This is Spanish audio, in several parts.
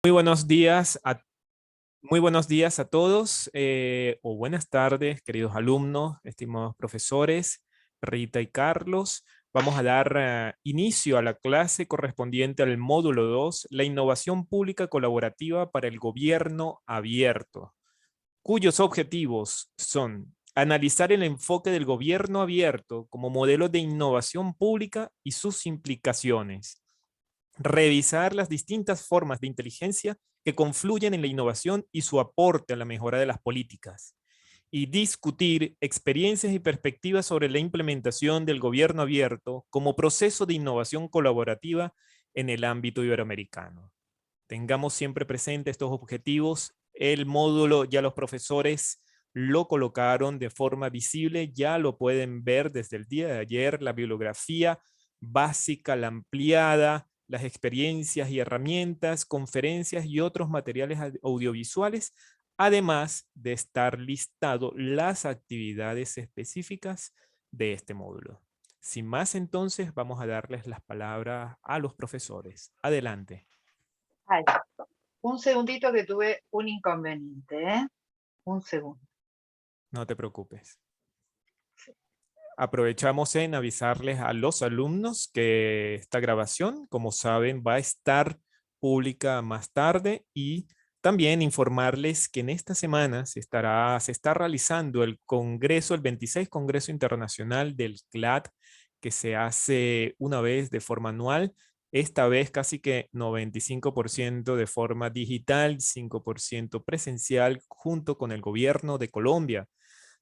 Muy buenos días a, muy buenos días a todos, o buenas tardes, queridos alumnos, estimados profesores, Rita y Carlos. Vamos a dar inicio a la clase correspondiente al módulo 2, la innovación pública colaborativa para el gobierno abierto, cuyos objetivos son analizar el enfoque del gobierno abierto como modelo de innovación pública y sus implicaciones, revisar las distintas formas de inteligencia que confluyen en la innovación y su aporte a la mejora de las políticas, y discutir experiencias y perspectivas sobre la implementación del gobierno abierto como proceso de innovación colaborativa en el ámbito iberoamericano. Tengamos siempre presente estos objetivos. El módulo ya los profesores lo colocaron de forma visible, ya lo pueden ver desde el día de ayer, la bibliografía básica, la ampliada, las experiencias y herramientas, conferencias y otros materiales audiovisuales, además de estar listado las actividades específicas de este módulo. Sin más, entonces, vamos a darles las palabras a los profesores. Adelante. Ay, un segundito que tuve un inconveniente, ¿eh? Un segundo. No te preocupes. Aprovechamos en avisarles a los alumnos que esta grabación, como saben, va a estar pública más tarde, y también informarles que en esta semana se está realizando el Congreso, el 26 Congreso Internacional del CLAD, que se hace una vez de forma anual, esta vez casi que 95% de forma digital, 5% presencial, junto con el gobierno de Colombia,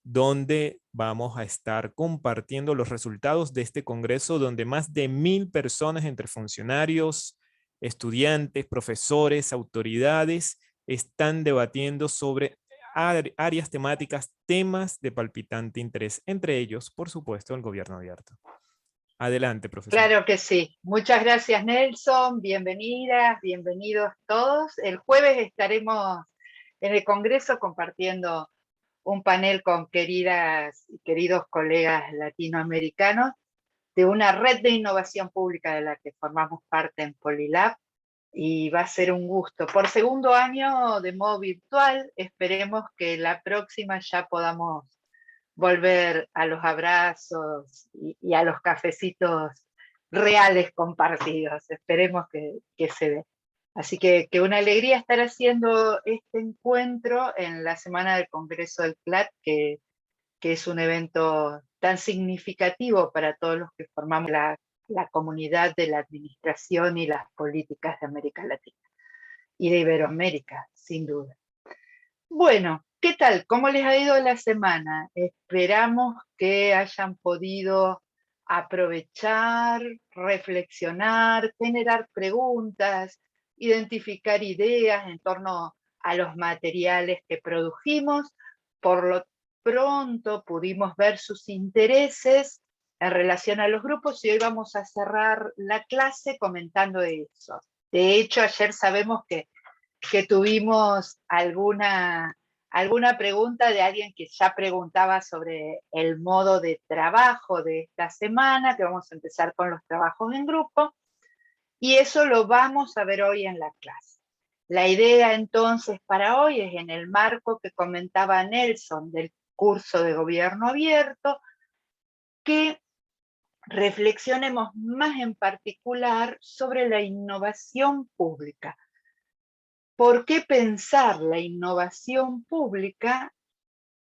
donde vamos a estar compartiendo los resultados de este congreso, donde más de 1000 personas entre funcionarios, estudiantes, profesores, autoridades, están debatiendo sobre áreas temáticas, temas de palpitante interés, entre ellos, por supuesto, el gobierno abierto. Adelante, profesor. Claro que sí. Muchas gracias, Nelson. Bienvenidas, bienvenidos todos. El jueves estaremos en el Congreso compartiendo un panel con queridas y queridos colegas latinoamericanos de una red de innovación pública de la que formamos parte en Polilab, y va a ser un gusto. Por segundo año de modo virtual, esperemos que la próxima ya podamos volver a los abrazos y a los cafecitos reales compartidos. Esperemos que se dé. Así que una alegría estar haciendo este encuentro en la semana del Congreso del CLAD, que es un evento tan significativo para todos los que formamos la comunidad de la administración y las políticas de América Latina y de Iberoamérica, sin duda. Bueno, ¿qué tal? ¿Cómo les ha ido la semana? Esperamos que hayan podido aprovechar, reflexionar, generar preguntas, identificar ideas en torno a los materiales que produjimos. Por lo pronto pudimos ver sus intereses en relación a los grupos, y hoy vamos a cerrar la clase comentando eso. De hecho, ayer sabemos que tuvimos alguna pregunta de alguien que ya preguntaba sobre el modo de trabajo de esta semana, que vamos a empezar con los trabajos en grupo, y eso lo vamos a ver hoy en la clase. La idea entonces para hoy es, en el marco que comentaba Nelson del curso de gobierno abierto, que reflexionemos más en particular sobre la innovación pública. ¿Por qué pensar la innovación pública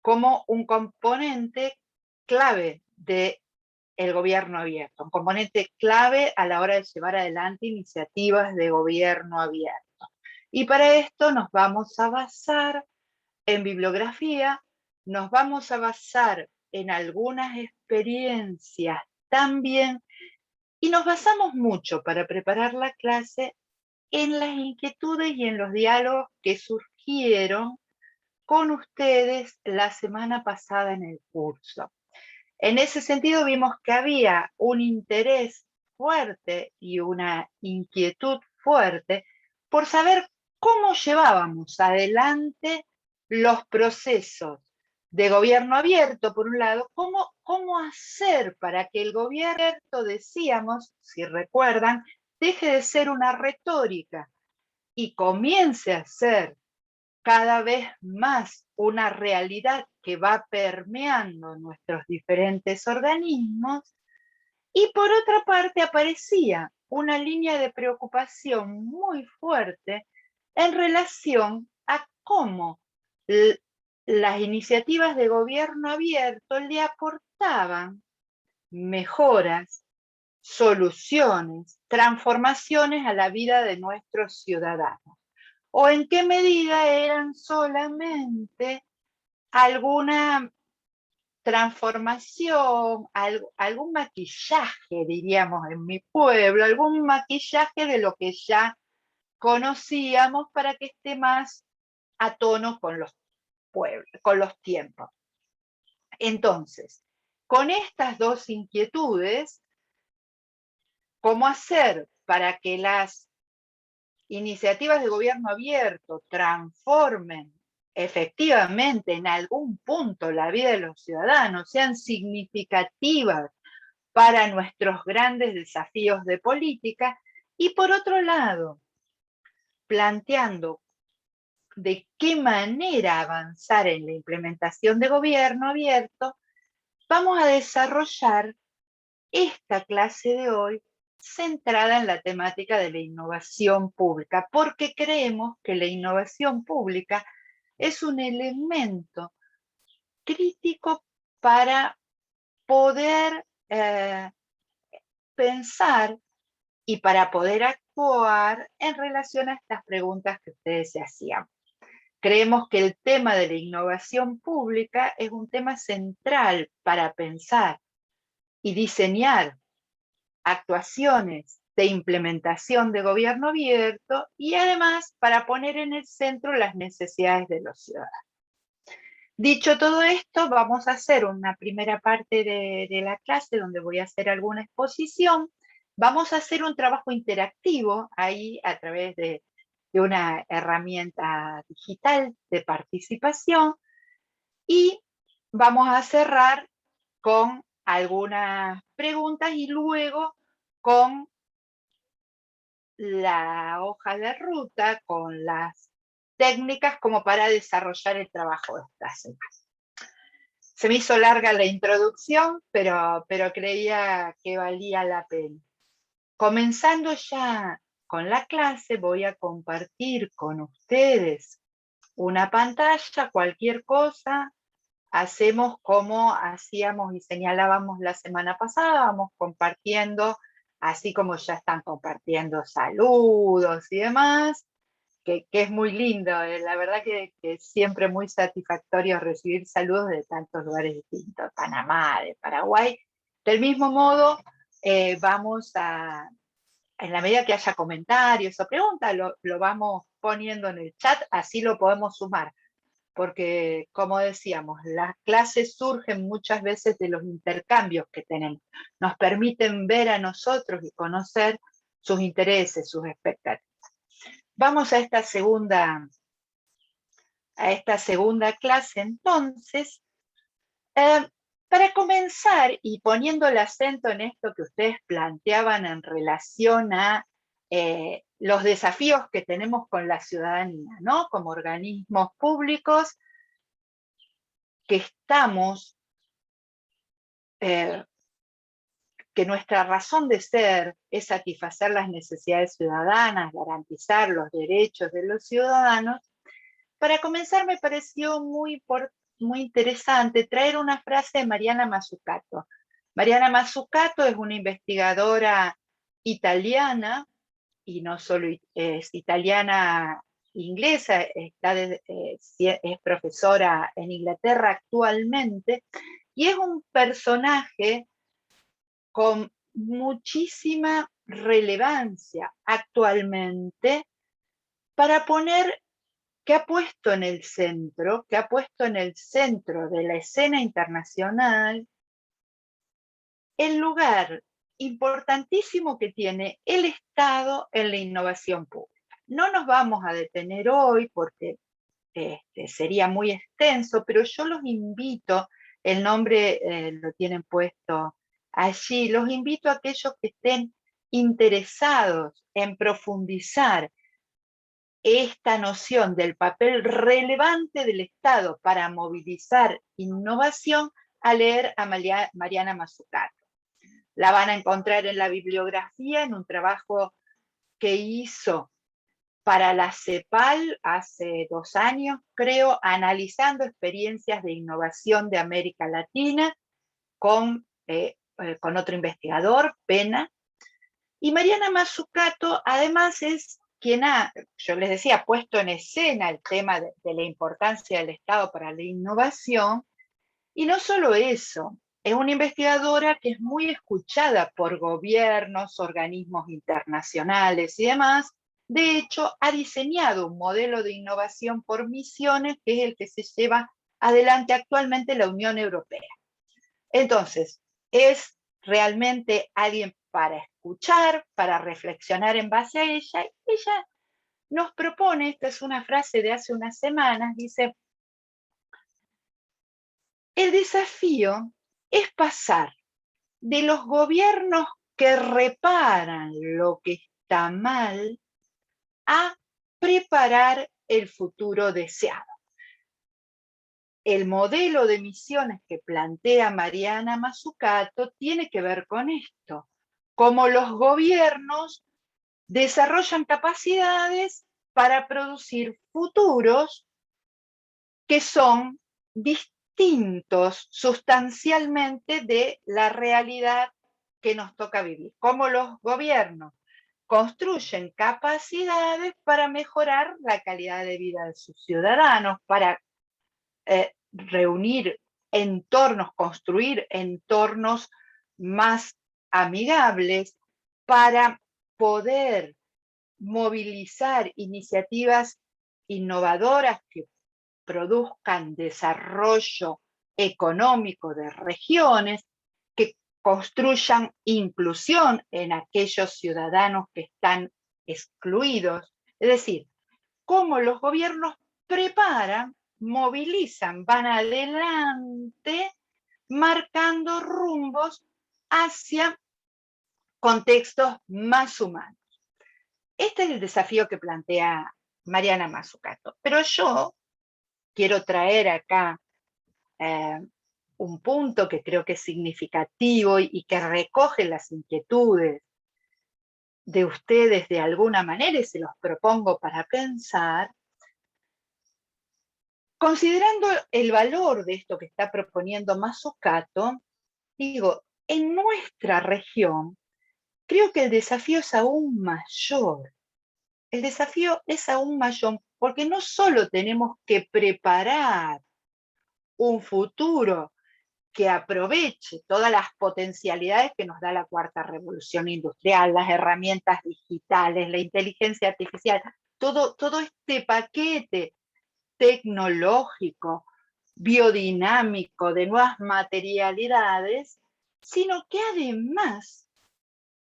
como un componente clave del gobierno abierto, un componente clave a la hora de llevar adelante iniciativas de gobierno abierto? Y para esto nos vamos a basar en bibliografía, nos vamos a basar en algunas experiencias también, y nos basamos mucho para preparar la clase en las inquietudes y en los diálogos que surgieron con ustedes la semana pasada en el curso. En ese sentido vimos que había un interés fuerte y una inquietud fuerte por saber cómo llevábamos adelante los procesos de gobierno abierto, por un lado, cómo hacer para que el gobierno abierto, decíamos, si recuerdan, deje de ser una retórica y comience a ser cada vez más una realidad que va permeando nuestros diferentes organismos, y por otra parte aparecía una línea de preocupación muy fuerte en relación a cómo las iniciativas de gobierno abierto le aportaban mejoras, soluciones, transformaciones a la vida de nuestros ciudadanos, o en qué medida eran solamente alguna transformación, algún maquillaje, diríamos en mi pueblo, algún maquillaje de lo que ya conocíamos para que esté más a tono con los pueblos, con los tiempos. Entonces, con estas dos inquietudes, ¿cómo hacer para que las iniciativas de gobierno abierto transformen efectivamente en algún punto la vida de los ciudadanos, sean significativas para nuestros grandes desafíos de política? Y por otro lado, planteando de qué manera avanzar en la implementación de gobierno abierto, vamos a desarrollar esta clase de hoy centrada en la temática de la innovación pública, porque creemos que la innovación pública es un elemento crítico para poder pensar y para poder actuar en relación a estas preguntas que ustedes se hacían. Creemos que el tema de la innovación pública es un tema central para pensar y diseñar actuaciones de implementación de gobierno abierto, y además para poner en el centro las necesidades de los ciudadanos. Dicho todo esto, vamos a hacer una primera parte de la clase donde voy a hacer alguna exposición. Vamos a hacer un trabajo interactivo ahí a través de una herramienta digital de participación, y vamos a cerrar con algunas preguntas y luego con la hoja de ruta, con las técnicas como para desarrollar el trabajo de esta semana. Se me hizo larga la introducción, pero creía que valía la pena. Comenzando ya con la clase, voy a compartir con ustedes una pantalla, cualquier cosa. Hacemos como hacíamos y señalábamos la semana pasada, vamos compartiendo, así como ya están compartiendo saludos y demás, que es muy lindo. La verdad que es siempre muy satisfactorio recibir saludos de tantos lugares distintos, de Panamá, de Paraguay. Del mismo modo, vamos a, en la medida que haya comentarios o preguntas, lo vamos poniendo en el chat, así lo podemos sumar. Porque, como decíamos, las clases surgen muchas veces de los intercambios que tenemos. Nos permiten ver a nosotros y conocer sus intereses, sus expectativas. Vamos a esta segunda clase, entonces. Para comenzar, y poniendo el acento en esto que ustedes planteaban en relación a los desafíos que tenemos con la ciudadanía, ¿no? Como organismos públicos que estamos, que nuestra razón de ser es satisfacer las necesidades ciudadanas, garantizar los derechos de los ciudadanos. Para comenzar, me pareció muy interesante traer una frase de Mariana Mazzucato. Mariana Mazzucato es una investigadora italiana, y no solo es italiana, inglesa, es profesora en Inglaterra actualmente, y es un personaje con muchísima relevancia actualmente para poner, que ha puesto en el centro de la escena internacional el lugar importantísimo que tiene el Estado en la innovación pública. No nos vamos a detener hoy porque sería muy extenso, pero yo los invito, el nombre lo tienen puesto allí, los invito a aquellos que estén interesados en profundizar esta noción del papel relevante del Estado para movilizar innovación a leer a Mariana Mazzucato. La van a encontrar en la bibliografía, en un trabajo que hizo para la CEPAL hace 2 años, creo, analizando experiencias de innovación de América Latina con otro investigador, Pena. Y Mariana Mazzucato además es quien ha, yo les decía, puesto en escena el tema de la importancia del Estado para la innovación. Y no solo eso, es una investigadora que es muy escuchada por gobiernos, organismos internacionales y demás. De hecho, ha diseñado un modelo de innovación por misiones que es el que se lleva adelante actualmente la Unión Europea. Entonces, es realmente alguien para escuchar, para reflexionar en base a ella. Ella nos propone, esta es una frase de hace unas semanas, dice: el desafío es pasar de los gobiernos que reparan lo que está mal a preparar el futuro deseado. El modelo de misiones que plantea Mariana Mazzucato tiene que ver con esto, cómo los gobiernos desarrollan capacidades para producir futuros que son distintos sustancialmente de la realidad que nos toca vivir. Cómo los gobiernos construyen capacidades para mejorar la calidad de vida de sus ciudadanos, para reunir entornos, construir entornos más amigables, para poder movilizar iniciativas innovadoras que produzcan desarrollo económico de regiones, que construyan inclusión en aquellos ciudadanos que están excluidos. Es decir, cómo los gobiernos preparan, movilizan, van adelante, marcando rumbos hacia contextos más humanos. Este es el desafío que plantea Mariana Mazzucato. Pero yo quiero traer acá un punto que creo que es significativo y que recoge las inquietudes de ustedes de alguna manera, y se los propongo para pensar. Considerando el valor de esto que está proponiendo Mazzucato, digo, en nuestra región, creo que el desafío es aún mayor. El desafío es aún mayor porque no solo tenemos que preparar un futuro que aproveche todas las potencialidades que nos da la cuarta revolución industrial, las herramientas digitales, la inteligencia artificial, todo este paquete tecnológico, biodinámico, de nuevas materialidades, sino que además,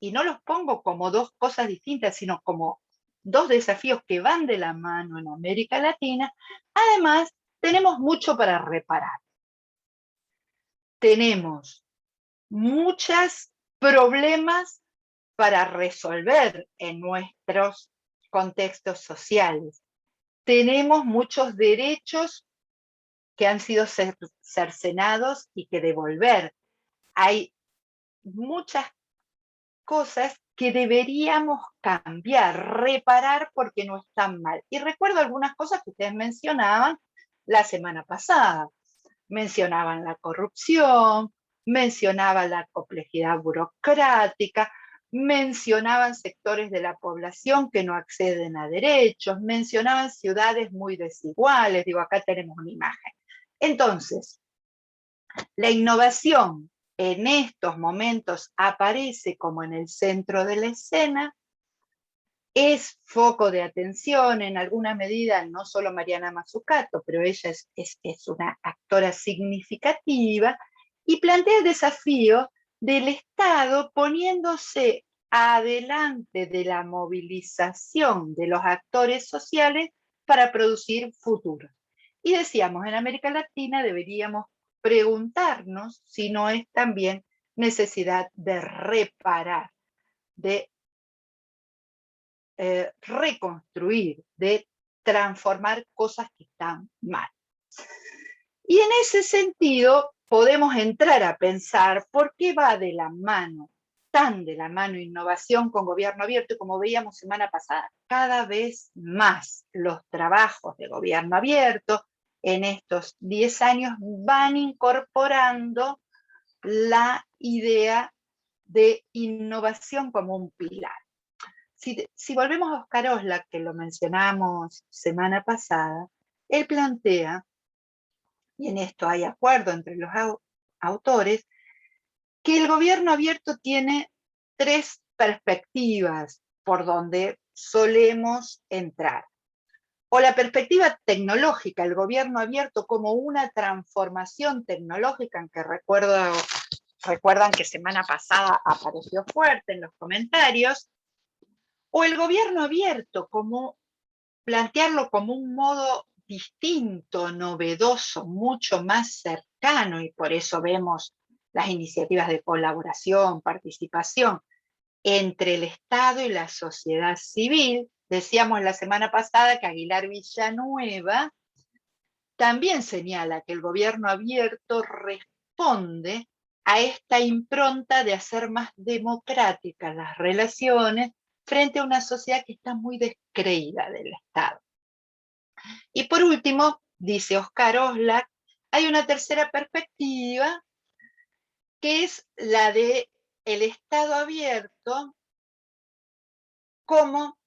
y no los pongo como dos cosas distintas, sino como dos desafíos que van de la mano en América Latina, además tenemos mucho para reparar. Tenemos muchos problemas para resolver en nuestros contextos sociales. Tenemos muchos derechos que han sido cercenados y que devolver. Hay muchas cosas que deberíamos cambiar, reparar porque no están mal. Y recuerdo algunas cosas que ustedes mencionaban la semana pasada. Mencionaban la corrupción, mencionaban la complejidad burocrática, mencionaban sectores de la población que no acceden a derechos, mencionaban ciudades muy desiguales. Digo, acá tenemos una imagen. Entonces, la innovación en estos momentos aparece como en el centro de la escena, es foco de atención en alguna medida, no solo Mariana Mazzucato, pero ella es una actora significativa, y plantea el desafío del Estado poniéndose adelante de la movilización de los actores sociales para producir futuro. Y decíamos, en América Latina deberíamos preguntarnos si no es también necesidad de reparar, de reconstruir, de transformar cosas que están mal. Y en ese sentido podemos entrar a pensar por qué va de la mano, tan de la mano innovación con gobierno abierto, y como veíamos semana pasada, cada vez más los trabajos de gobierno abierto en estos 10 años van incorporando la idea de innovación como un pilar. Si volvemos a Oscar Oslak, que lo mencionamos semana pasada, él plantea, y en esto hay acuerdo entre los autores, que el gobierno abierto tiene 3 perspectivas por donde solemos entrar. O la perspectiva tecnológica, el gobierno abierto como una transformación tecnológica, en que recuerdan que semana pasada apareció fuerte en los comentarios, o el gobierno abierto, como plantearlo como un modo distinto, novedoso, mucho más cercano, y por eso vemos las iniciativas de colaboración, participación entre el Estado y la sociedad civil. Decíamos la semana pasada que Aguilar Villanueva también señala que el gobierno abierto responde a esta impronta de hacer más democráticas las relaciones frente a una sociedad que está muy descreída del Estado. Y por último, dice Oscar Oslak, hay una tercera perspectiva que es la de el Estado abierto como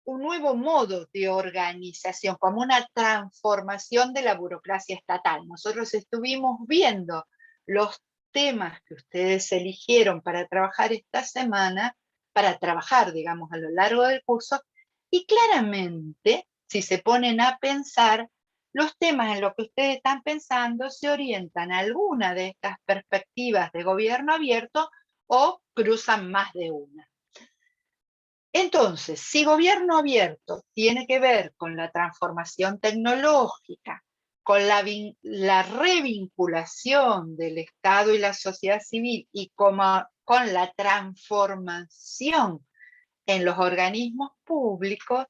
un nuevo modo de organización, como una transformación de la burocracia estatal. Nosotros estuvimos viendo los temas que ustedes eligieron para trabajar esta semana, para trabajar, digamos, a lo largo del curso, y claramente, si se ponen a pensar, los temas en los que ustedes están pensando se orientan a alguna de estas perspectivas de gobierno abierto o cruzan más de una. Entonces, si gobierno abierto tiene que ver con la transformación tecnológica, con la revinculación del Estado y la sociedad civil y con la transformación en los organismos públicos,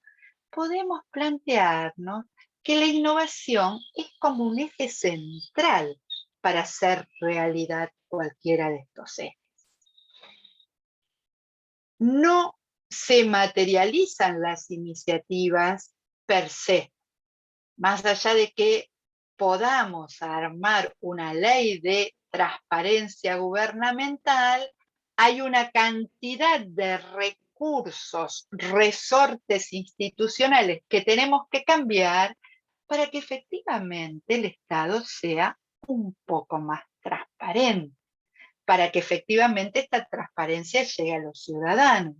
podemos plantearnos que la innovación es como un eje central para hacer realidad cualquiera de estos ejes. No se materializan las iniciativas per se, más allá de que podamos armar una ley de transparencia gubernamental, hay una cantidad de recursos, resortes institucionales que tenemos que cambiar para que efectivamente el Estado sea un poco más transparente, para que efectivamente esta transparencia llegue a los ciudadanos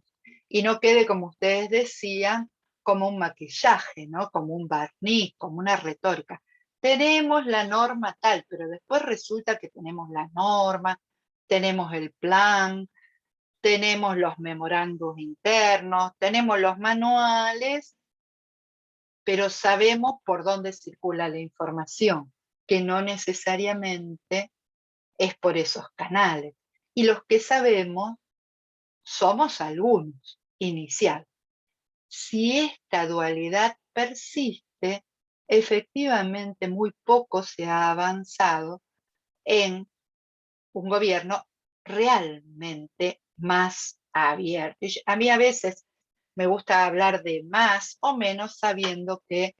y no quede, como ustedes decían, como un maquillaje, ¿no? Como un barniz, como una retórica. Tenemos la norma tal, pero después resulta que tenemos la norma, tenemos el plan, tenemos los memorándums internos, tenemos los manuales, pero sabemos por dónde circula la información, que no necesariamente es por esos canales. Y los que sabemos somos algunos, inicial. Si esta dualidad persiste, efectivamente muy poco se ha avanzado en un gobierno realmente más abierto. Y a mí a veces me gusta hablar de más o menos sabiendo que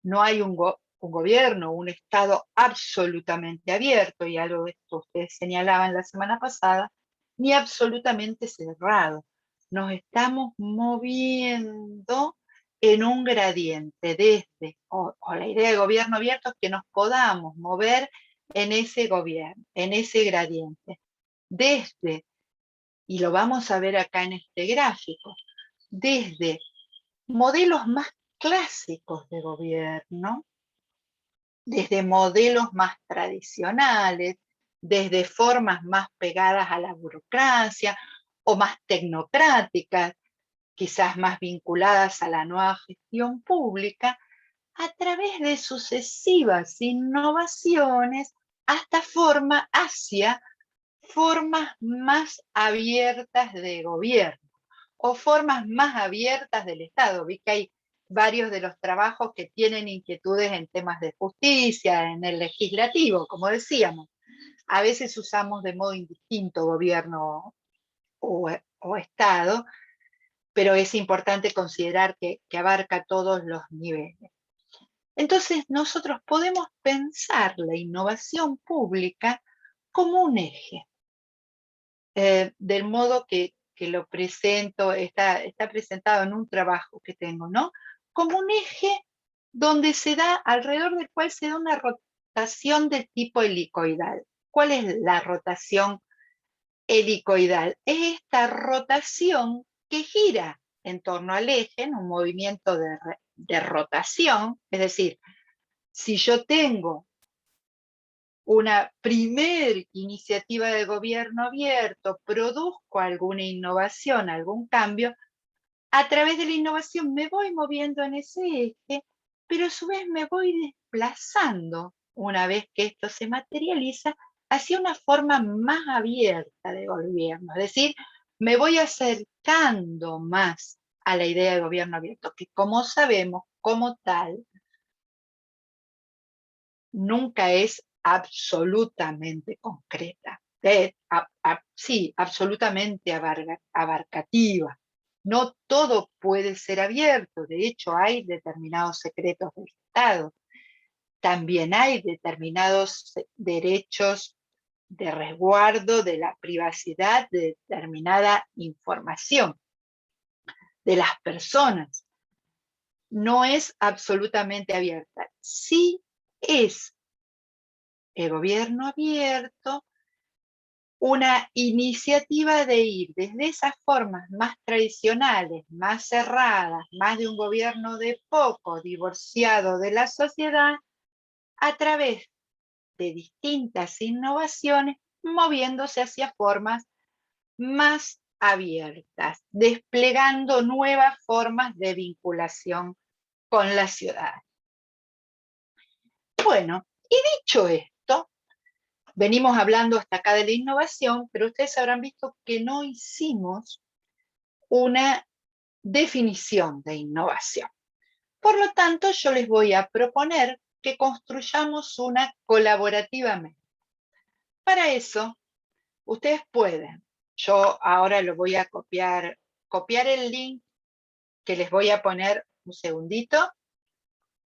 no hay un gobierno, un Estado absolutamente abierto, y algo de esto ustedes señalaban la semana pasada, ni absolutamente cerrado. Nos estamos moviendo en un gradiente desde, o la idea de gobierno abierto es que nos podamos mover en ese gobierno, en ese gradiente, desde, y lo vamos a ver acá en este gráfico, desde modelos más clásicos de gobierno, desde modelos más tradicionales, desde formas más pegadas a la burocracia o más tecnocráticas, quizás más vinculadas a la nueva gestión pública, a través de sucesivas innovaciones hacia formas más abiertas de gobierno, o formas más abiertas del Estado. Vi que hay varios de los trabajos que tienen inquietudes en temas de justicia, en el legislativo, como decíamos. A veces usamos de modo indistinto gobierno o Estado, pero es importante considerar que abarca todos los niveles. Entonces, nosotros podemos pensar la innovación pública como un eje, del modo que lo presento, está presentado en un trabajo que tengo, ¿no? Como un eje donde se da, alrededor del cual se da una rotación de tipo helicoidal. ¿Cuál es la rotación helicoidal? Es esta rotación que gira en torno al eje, en un movimiento de rotación, es decir, si yo tengo una primer iniciativa de gobierno abierto, produzco alguna innovación, algún cambio, a través de la innovación me voy moviendo en ese eje, pero a su vez me voy desplazando, una vez que esto se materializa, hacia una forma más abierta de gobierno. Es decir, me voy acercando más a la idea de gobierno abierto, que como sabemos, como tal, nunca es absolutamente concreta. Sí, absolutamente abarcativa. No todo puede ser abierto. De hecho, hay determinados secretos del Estado. También hay determinados derechos de resguardo de la privacidad de determinada información de las personas. No es absolutamente abierta. Sí es el gobierno abierto una iniciativa de ir desde esas formas más tradicionales, más cerradas, más de un gobierno de poco, divorciado de la sociedad, a través de distintas innovaciones, moviéndose hacia formas más abiertas, desplegando nuevas formas de vinculación con la ciudad. Bueno, y dicho esto, venimos hablando hasta acá de la innovación, pero ustedes habrán visto que no hicimos una definición de innovación. Por lo tanto, yo les voy a proponer que construyamos una colaborativamente. Para eso, ustedes pueden, yo ahora lo voy a copiar el link que les voy a poner un segundito,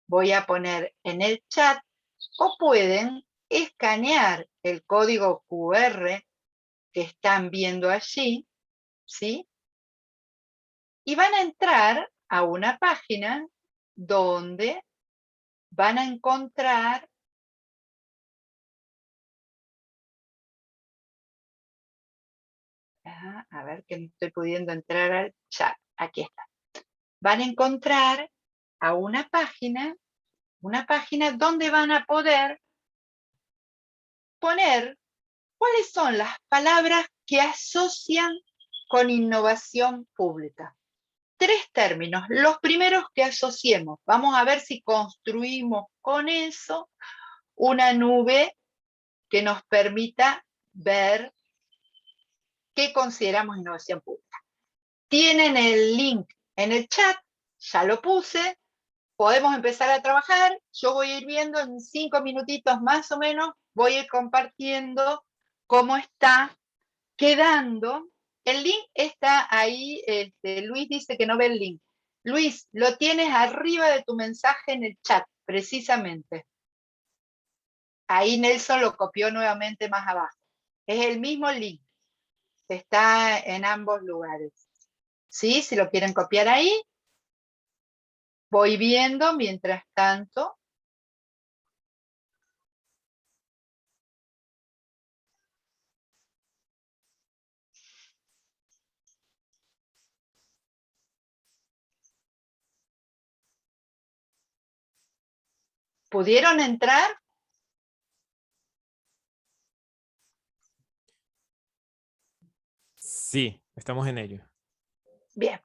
voy a poner en el chat, o pueden escanear el código QR que están viendo allí, ¿sí? Y van a entrar a una página donde van a encontrar, a ver que no estoy pudiendo entrar al chat, aquí está. Van a encontrar a una página donde van a poder poner cuáles son las palabras que asocian con innovación pública. 3 términos, los primeros que asociemos. Vamos a ver si construimos con eso una nube que nos permita ver qué consideramos innovación pública. Tienen el link en el chat, ya lo puse, podemos empezar a trabajar. Yo voy a ir viendo en 5 minutitos más o menos, voy a ir compartiendo cómo está quedando. El link está ahí, Luis dice que no ve el link. Luis, lo tienes arriba de tu mensaje en el chat, precisamente. Ahí Nelson lo copió nuevamente más abajo. Es el mismo link, está en ambos lugares. ¿Sí? Si lo quieren copiar ahí, voy viendo mientras tanto. ¿Pudieron entrar? Sí, estamos en ello. Bien.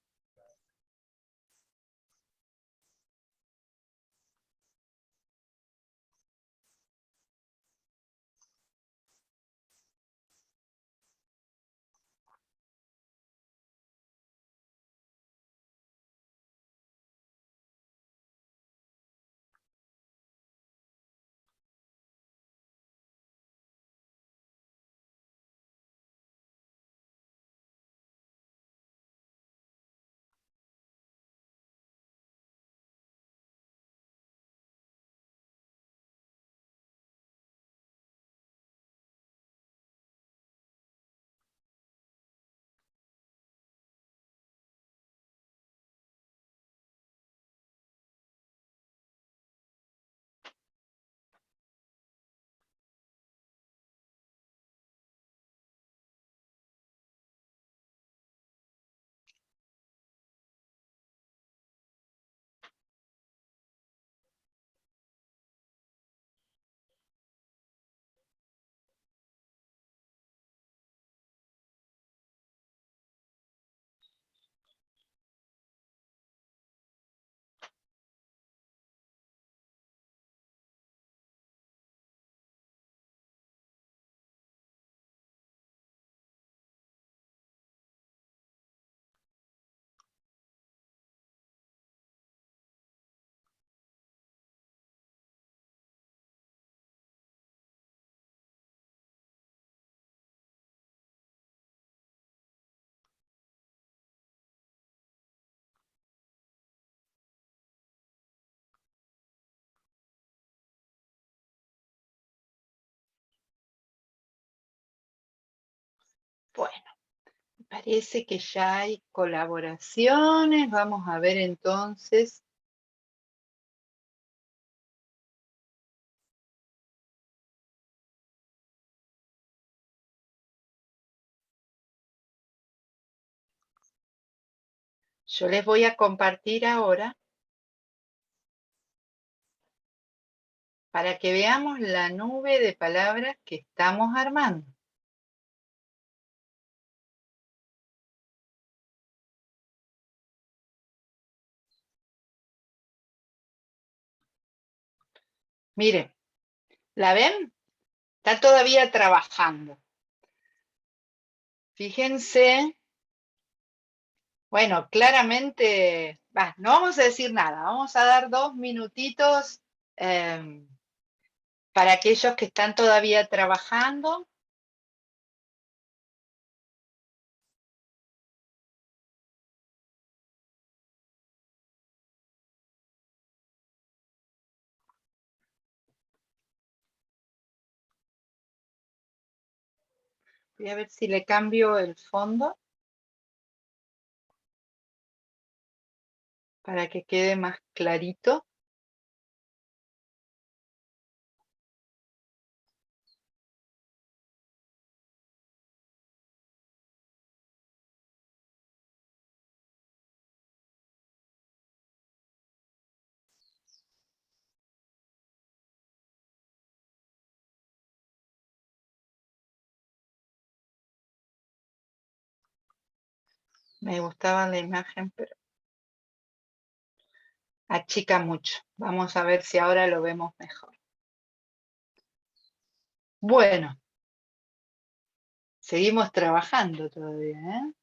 Bueno, parece que ya hay colaboraciones. Vamos a ver entonces. Yo les voy a compartir ahora para que veamos la nube de palabras que estamos armando. Miren, ¿la ven? Está todavía trabajando. Fíjense, bueno, claramente, no vamos a decir nada, vamos a dar 2 minutitos para aquellos que están todavía trabajando. Voy a ver si le cambio el fondo para que quede más clarito. Me gustaba la imagen, pero achica mucho. Vamos a ver si ahora lo vemos mejor. Bueno, seguimos trabajando todavía, ¿eh?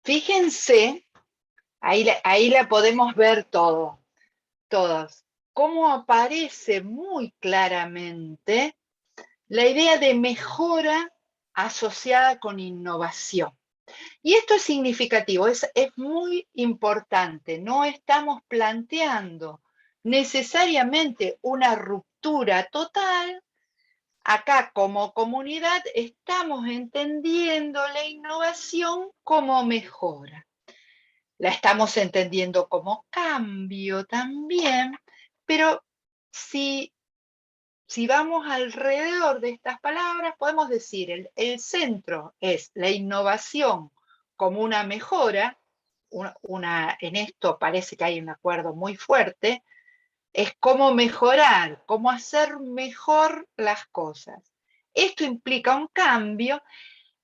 Fíjense, ahí la podemos ver todas. Cómo aparece muy claramente la idea de mejora asociada con innovación. Y esto es significativo, es muy importante. No estamos planteando necesariamente una ruptura total. Acá como comunidad estamos entendiendo la innovación como mejora. La estamos entendiendo como cambio también, pero si vamos alrededor de estas palabras, podemos decir, el centro es la innovación como una mejora, en esto parece que hay un acuerdo muy fuerte, es cómo mejorar, cómo hacer mejor las cosas. Esto implica un cambio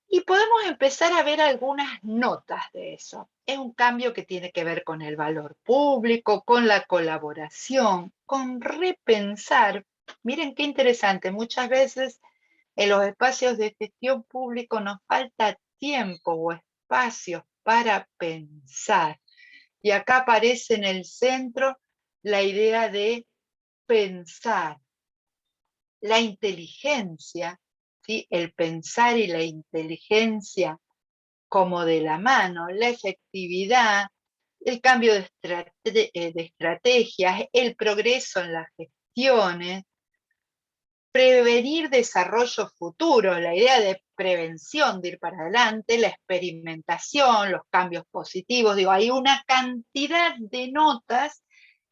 y podemos empezar a ver algunas notas de eso. Es un cambio que tiene que ver con el valor público, con la colaboración, con repensar. Miren qué interesante, muchas veces en los espacios de gestión público nos falta tiempo o espacios para pensar. Y acá aparece en el centro la idea de pensar, la inteligencia, ¿sí? El pensar y la inteligencia como de la mano, la efectividad, el cambio de estrategias, el progreso en las gestiones, prevenir desarrollo futuro, la idea de prevención, de ir para adelante, la experimentación, los cambios positivos, digo, hay una cantidad de notas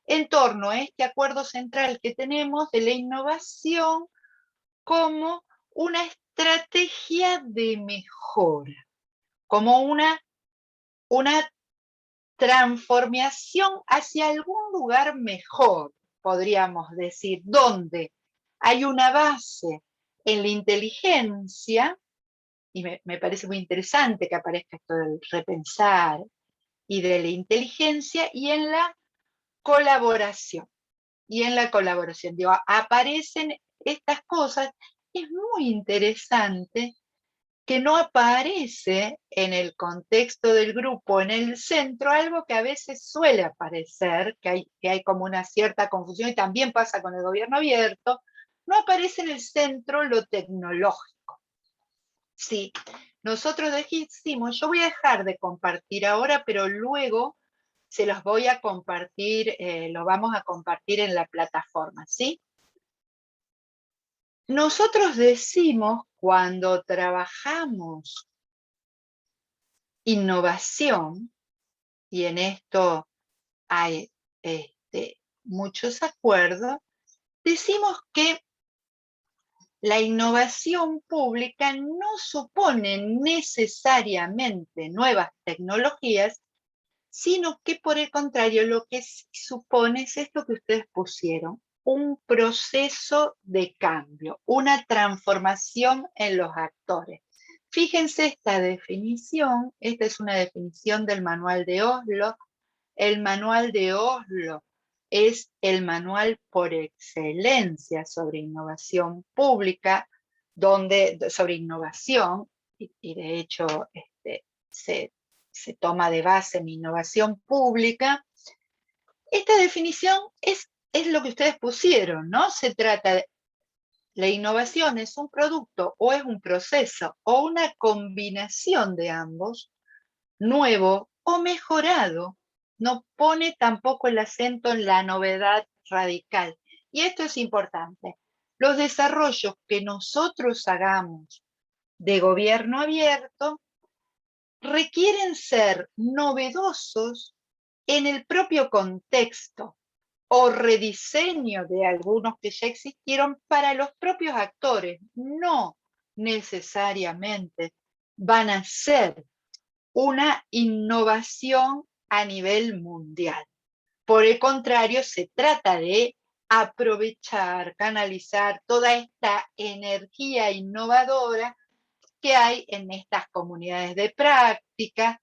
en torno a este acuerdo central que tenemos de la innovación como una estrategia de mejora, como una transformación hacia algún lugar mejor, podríamos decir, donde hay una base en la inteligencia, y me parece muy interesante que aparezca esto del repensar y de la inteligencia, y en la colaboración. Y en la colaboración, digo, aparecen estas cosas. Es muy interesante que no aparece en el contexto del grupo, en el centro, algo que a veces suele aparecer, que hay como una cierta confusión, y también pasa con el gobierno abierto, no aparece en el centro lo tecnológico. Sí, nosotros decimos, yo voy a dejar de compartir ahora, pero luego se los voy a compartir, lo vamos a compartir en la plataforma, ¿sí? Nosotros decimos cuando trabajamos innovación, y en esto hay muchos acuerdos, decimos que la innovación pública no supone necesariamente nuevas tecnologías, sino que por el contrario lo que sí supone es esto que ustedes pusieron, un proceso de cambio, una transformación en los actores. Fíjense esta definición, esta es una definición del manual de Oslo. El manual de Oslo es el manual por excelencia sobre innovación pública, sobre innovación, y de hecho se toma de base mi innovación pública. Esta definición es lo que ustedes pusieron, ¿no? Se trata de la innovación es un producto o es un proceso o una combinación de ambos, nuevo o mejorado. No pone tampoco el acento en la novedad radical. Y esto es importante. Los desarrollos que nosotros hagamos de gobierno abierto requieren ser novedosos en el propio contexto o rediseño de algunos que ya existieron para los propios actores. No necesariamente van a ser una innovación a nivel mundial. Por el contrario, se trata de aprovechar, canalizar toda esta energía innovadora que hay en estas comunidades de práctica,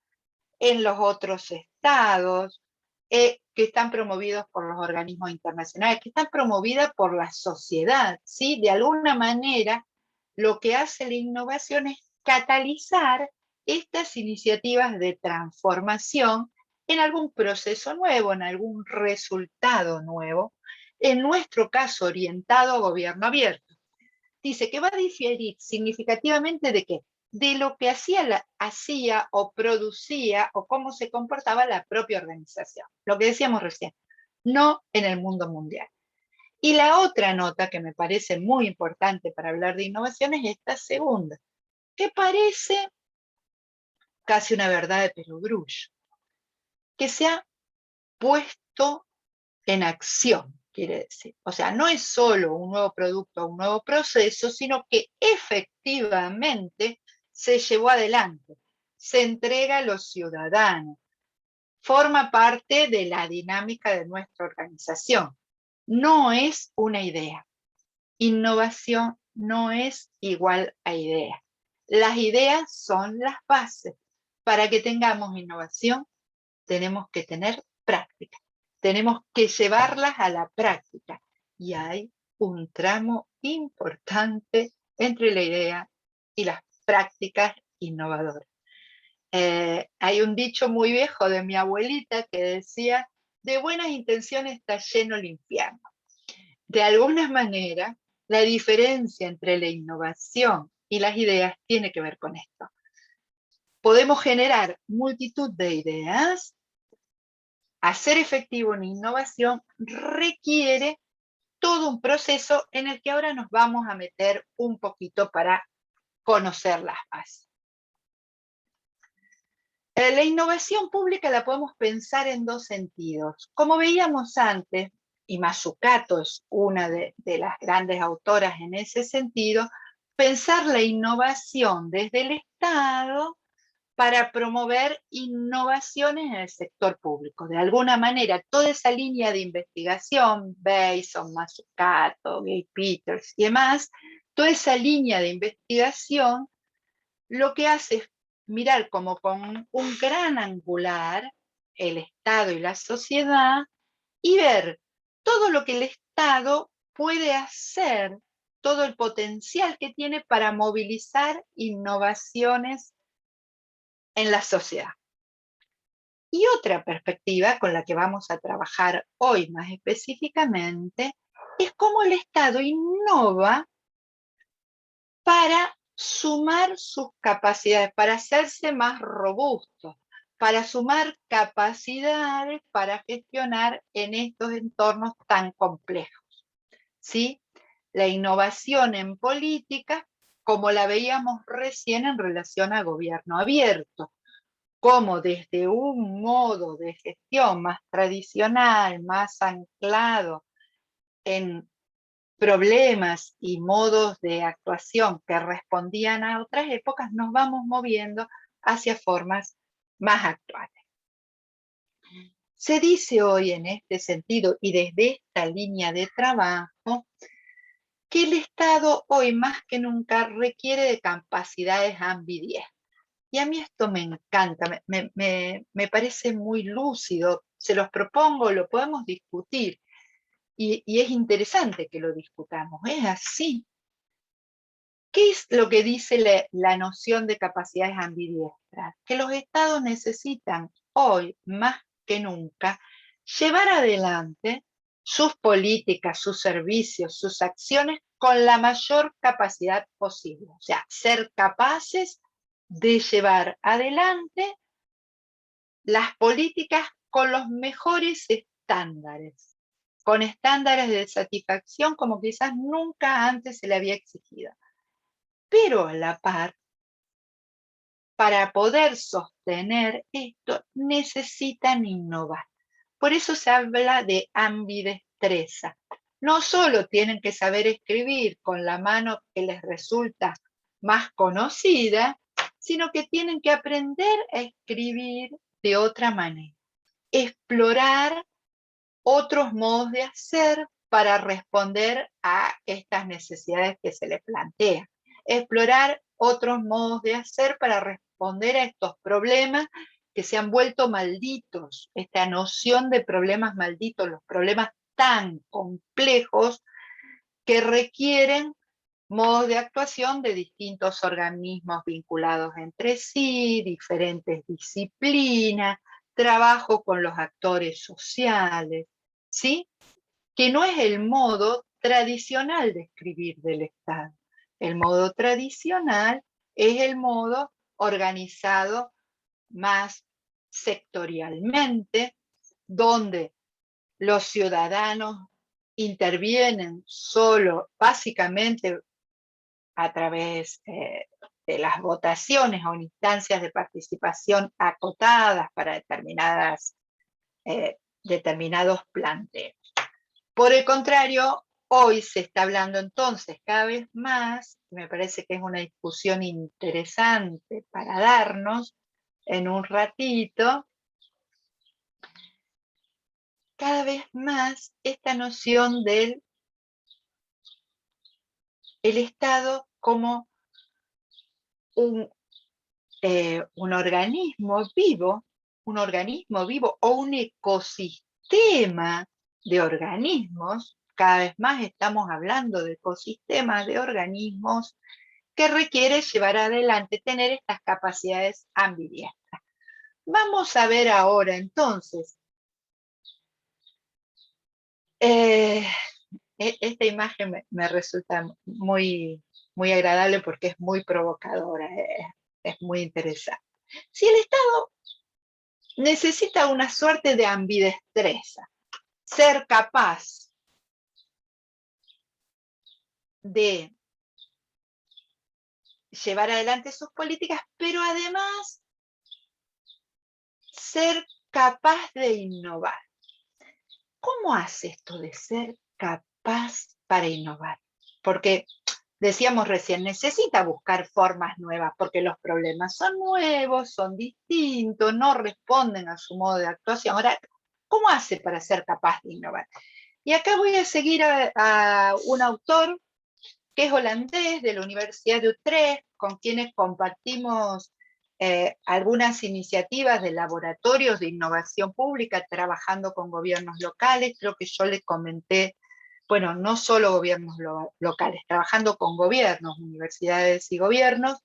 en los otros estados, que están promovidos por los organismos internacionales, que están promovidas por la sociedad, ¿sí? De alguna manera, lo que hace la innovación es catalizar estas iniciativas de transformación en algún proceso nuevo, en algún resultado nuevo, en nuestro caso orientado a gobierno abierto. Dice que va a diferir significativamente de qué, de lo que hacía o producía o cómo se comportaba la propia organización, lo que decíamos recién, no en el mundo mundial. Y la otra nota que me parece muy importante para hablar de innovación es esta segunda, que parece casi una verdad de perogrullo, que se ha puesto en acción, quiere decir. O sea, no es solo un nuevo producto o un nuevo proceso, sino que efectivamente se llevó adelante, se entrega a los ciudadanos, forma parte de la dinámica de nuestra organización. No es una idea. Innovación no es igual a idea. Las ideas son las bases. Para que tengamos innovación, tenemos que tener práctica. Tenemos que llevarlas a la práctica. Y hay un tramo importante entre la idea y las prácticas innovadoras. Hay un dicho muy viejo de mi abuelita que decía, de buenas intenciones está lleno el infierno. De alguna manera, la diferencia entre la innovación y las ideas tiene que ver con esto. Podemos generar multitud de ideas. Hacer efectivo una innovación requiere todo un proceso en el que ahora nos vamos a meter un poquito para conocer las bases. La innovación pública la podemos pensar en dos sentidos. Como veíamos antes, y Mazzucato es una de las grandes autoras en ese sentido, pensar la innovación desde el Estado para promover innovaciones en el sector público. De alguna manera, toda esa línea de investigación, Bason, Mazzucato, Gay Peters y demás, toda esa línea de investigación lo que hace es mirar como con un gran angular el Estado y la sociedad y ver todo lo que el Estado puede hacer, todo el potencial que tiene para movilizar innovaciones en la sociedad. Y otra perspectiva con la que vamos a trabajar hoy más específicamente es cómo el Estado innova para sumar sus capacidades, para hacerse más robusto, para sumar capacidades para gestionar en estos entornos tan complejos, ¿sí? La innovación en política, como la veíamos recién en relación a gobierno abierto, como desde un modo de gestión más tradicional, más anclado en problemas y modos de actuación que respondían a otras épocas, nos vamos moviendo hacia formas más actuales. Se dice hoy en este sentido y desde esta línea de trabajo que el Estado hoy más que nunca requiere de capacidades ambidiestras. Y a mí esto me encanta, me parece muy lúcido, se los propongo, lo podemos discutir y es interesante que lo discutamos, es así. ¿Qué es lo que dice la noción de capacidades ambidiestras? Que los estados necesitan hoy más que nunca llevar adelante sus políticas, sus servicios, sus acciones con la mayor capacidad posible. O sea, ser capaces de llevar adelante las políticas con los mejores estándares, con estándares de satisfacción como quizás nunca antes se le había exigido. Pero a la par, para poder sostener esto, necesitan innovar. Por eso se habla de ambidestreza. No solo tienen que saber escribir con la mano que les resulta más conocida, sino que tienen que aprender a escribir de otra manera, explorar otros modos de hacer para responder a estas necesidades que se les plantean, explorar otros modos de hacer para responder a estos problemas que se han vuelto malditos, esta noción de problemas malditos, los problemas tan complejos que requieren modos de actuación de distintos organismos vinculados entre sí, diferentes disciplinas, trabajo con los actores sociales, ¿sí? Que no es el modo tradicional de escribir del Estado. El modo tradicional es el modo organizado más sectorialmente, donde los ciudadanos intervienen solo, básicamente a través de las votaciones o instancias de participación acotadas para determinados planteos. Por el contrario, hoy se está hablando entonces cada vez más, me parece que es una discusión interesante para darnos en un ratito, cada vez más esta noción del Estado como un organismo vivo o un ecosistema de organismos. Cada vez más estamos hablando de ecosistemas de organismos que requiere llevar adelante, tener estas capacidades ambidiestras. Vamos a ver ahora entonces, esta imagen me resulta muy, muy agradable porque es muy provocadora, es muy interesante. Si el Estado necesita una suerte de ambidestreza, ser capaz de llevar adelante sus políticas, pero además ser capaz de innovar. ¿Cómo hace esto de ser capaz para innovar? Porque decíamos recién, necesita buscar formas nuevas, porque los problemas son nuevos, son distintos, no responden a su modo de actuación. Ahora, ¿cómo hace para ser capaz de innovar? Y acá voy a seguir a un autor que es holandés de la Universidad de Utrecht, con quienes compartimos algunas iniciativas de laboratorios de innovación pública trabajando con gobiernos locales. Creo que yo les comenté, bueno, no solo gobiernos locales, trabajando con gobiernos, universidades y gobiernos.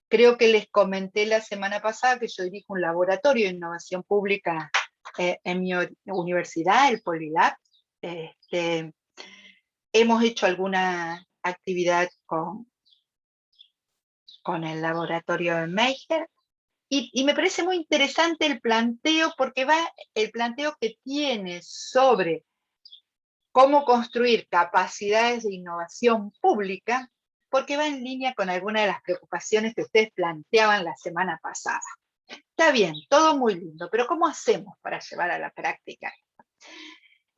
Creo que les comenté la semana pasada que yo dirijo un laboratorio de innovación pública en mi universidad, el Polilab. Hemos hecho alguna actividad con el laboratorio de Meijer Y me parece muy interesante el planteo, porque el planteo que tiene sobre cómo construir capacidades de innovación pública, porque va en línea con algunas de las preocupaciones que ustedes planteaban la semana pasada. Está bien, todo muy lindo, pero ¿cómo hacemos para llevar a la práctica?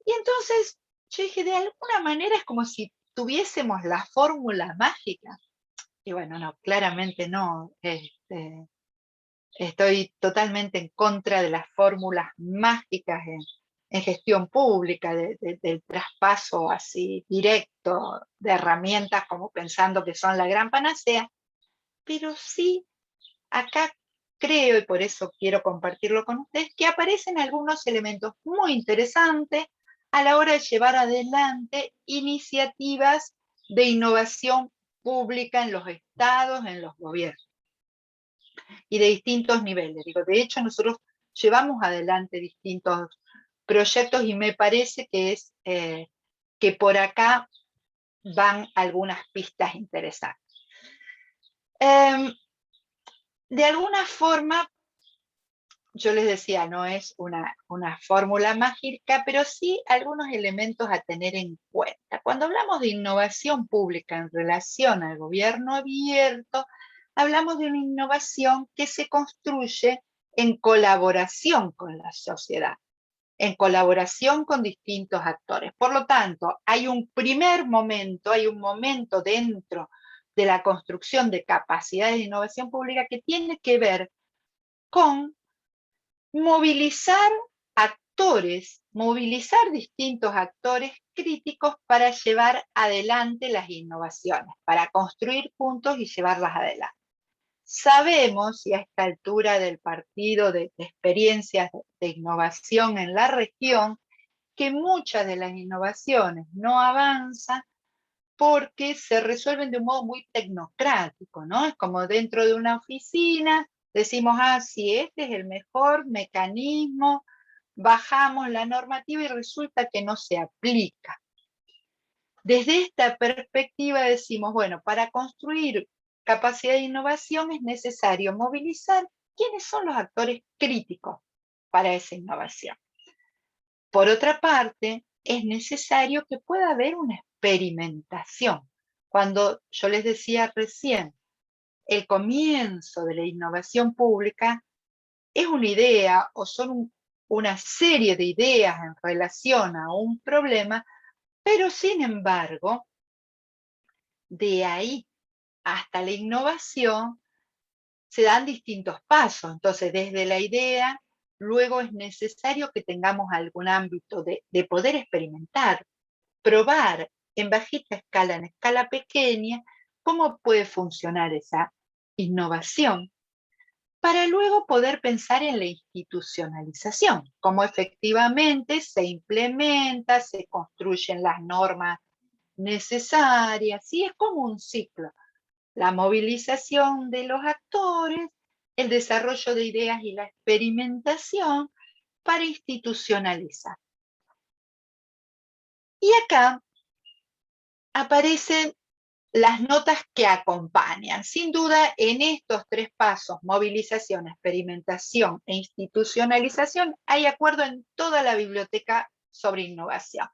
Y entonces yo dije, de alguna manera es como si tuviésemos la fórmula mágica. Y bueno, no, claramente no. Estoy totalmente en contra de las fórmulas mágicas en gestión pública, del traspaso así directo de herramientas como pensando que son la gran panacea, pero sí acá creo, y por eso quiero compartirlo con ustedes, que aparecen algunos elementos muy interesantes a la hora de llevar adelante iniciativas de innovación pública en los estados, en los gobiernos, y de distintos niveles. Digo, de hecho, nosotros llevamos adelante distintos proyectos y me parece que por acá van algunas pistas interesantes. De alguna forma, yo les decía, no es una fórmula mágica, pero sí algunos elementos a tener en cuenta. Cuando hablamos de innovación pública en relación al gobierno abierto, hablamos de una innovación que se construye en colaboración con la sociedad, en colaboración con distintos actores. Por lo tanto, hay un primer momento, hay un momento dentro de la construcción de capacidades de innovación pública que tiene que ver con movilizar actores, movilizar distintos actores críticos para llevar adelante las innovaciones, para construir juntos y llevarlas adelante. Sabemos, y a esta altura del partido de experiencias de innovación en la región, que muchas de las innovaciones no avanzan porque se resuelven de un modo muy tecnocrático, ¿no? Es como dentro de una oficina, decimos, ah, sí, este es el mejor mecanismo, bajamos la normativa y resulta que no se aplica. Desde esta perspectiva decimos, bueno, para construir capacidad de innovación es necesario movilizar quiénes son los actores críticos para esa innovación. Por otra parte, es necesario que pueda haber una experimentación. Cuando yo les decía recién, el comienzo de la innovación pública es una idea o son una serie de ideas en relación a un problema, pero sin embargo, de ahí hasta la innovación se dan distintos pasos. Entonces, desde la idea, luego es necesario que tengamos algún ámbito de poder experimentar, probar en bajita escala, en escala pequeña, cómo puede funcionar esa innovación, para luego poder pensar en la institucionalización, cómo efectivamente se implementa, se construyen las normas necesarias, y es como un ciclo. La movilización de los actores, el desarrollo de ideas y la experimentación para institucionalizar. Y acá aparecen las notas que acompañan. Sin duda, en estos tres pasos, movilización, experimentación e institucionalización, hay acuerdo en toda la biblioteca sobre innovación.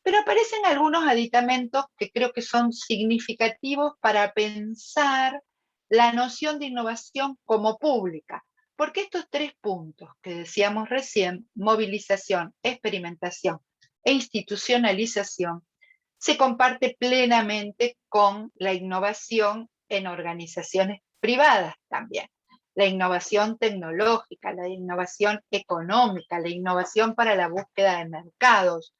Pero aparecen algunos aditamentos que creo que son significativos para pensar la noción de innovación como pública, porque estos tres puntos que decíamos recién, movilización, experimentación e institucionalización, se comparte plenamente con la innovación en organizaciones privadas también. La innovación tecnológica, la innovación económica, la innovación para la búsqueda de mercados.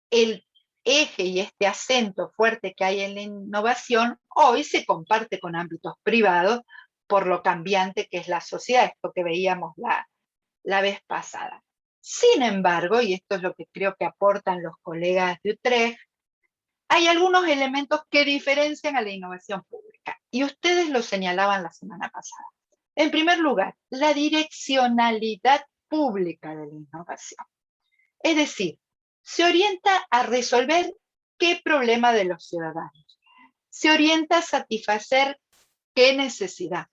El eje y este acento fuerte que hay en la innovación hoy se comparte con ámbitos privados por lo cambiante que es la sociedad, esto que veíamos la vez pasada. Sin embargo, y esto es lo que creo que aportan los colegas de Utrecht, hay algunos elementos que diferencian a la innovación pública, y ustedes lo señalaban la semana pasada. En primer lugar, la direccionalidad pública de la innovación. Es decir, se orienta a resolver qué problema de los ciudadanos, se orienta a satisfacer qué necesidad,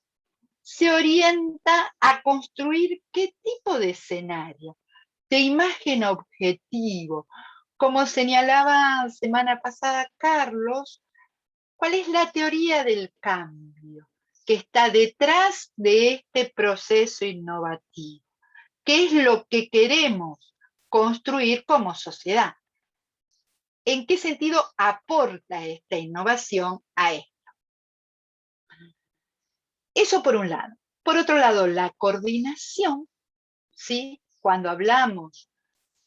se orienta a construir qué tipo de escenario, de imagen objetivo. Como señalaba semana pasada Carlos, ¿cuál es la teoría del cambio que está detrás de este proceso innovativo? ¿Qué es lo que queremos construir como sociedad? ¿En qué sentido aporta esta innovación a esto? Eso por un lado. Por otro lado, la coordinación, ¿sí? Cuando hablamos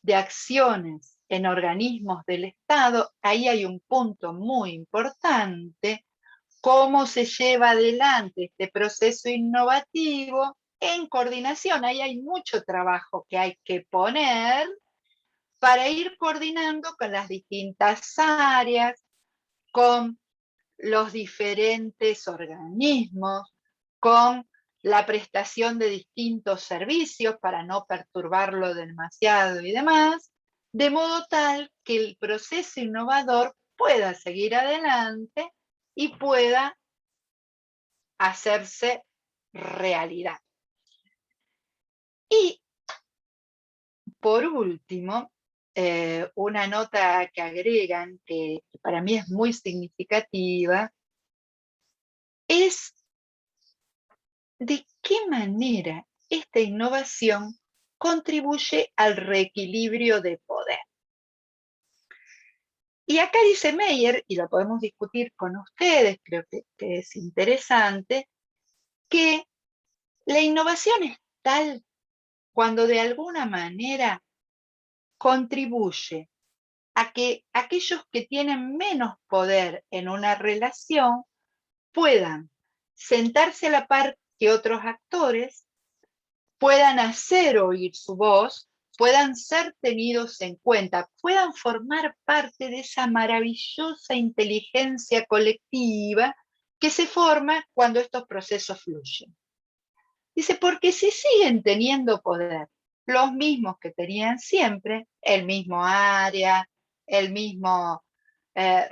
de acciones en organismos del Estado, ahí hay un punto muy importante: cómo se lleva adelante este proceso innovativo en coordinación. Ahí hay mucho trabajo que hay que poner para ir coordinando con las distintas áreas, con los diferentes organismos, con la prestación de distintos servicios para no perturbarlo demasiado y demás, de modo tal que el proceso innovador pueda seguir adelante y pueda hacerse realidad. Y por último, una nota que agregan, que para mí es muy significativa, es de qué manera esta innovación contribuye al reequilibrio de poder. Y acá dice Meyer, y lo podemos discutir con ustedes, creo que es interesante, que la innovación es tal cuando de alguna manera contribuye a que aquellos que tienen menos poder en una relación puedan sentarse a la par que otros actores, puedan hacer oír su voz, puedan ser tenidos en cuenta, puedan formar parte de esa maravillosa inteligencia colectiva que se forma cuando estos procesos fluyen. Dice, porque si siguen teniendo poder los mismos que tenían siempre, el mismo área, el mismo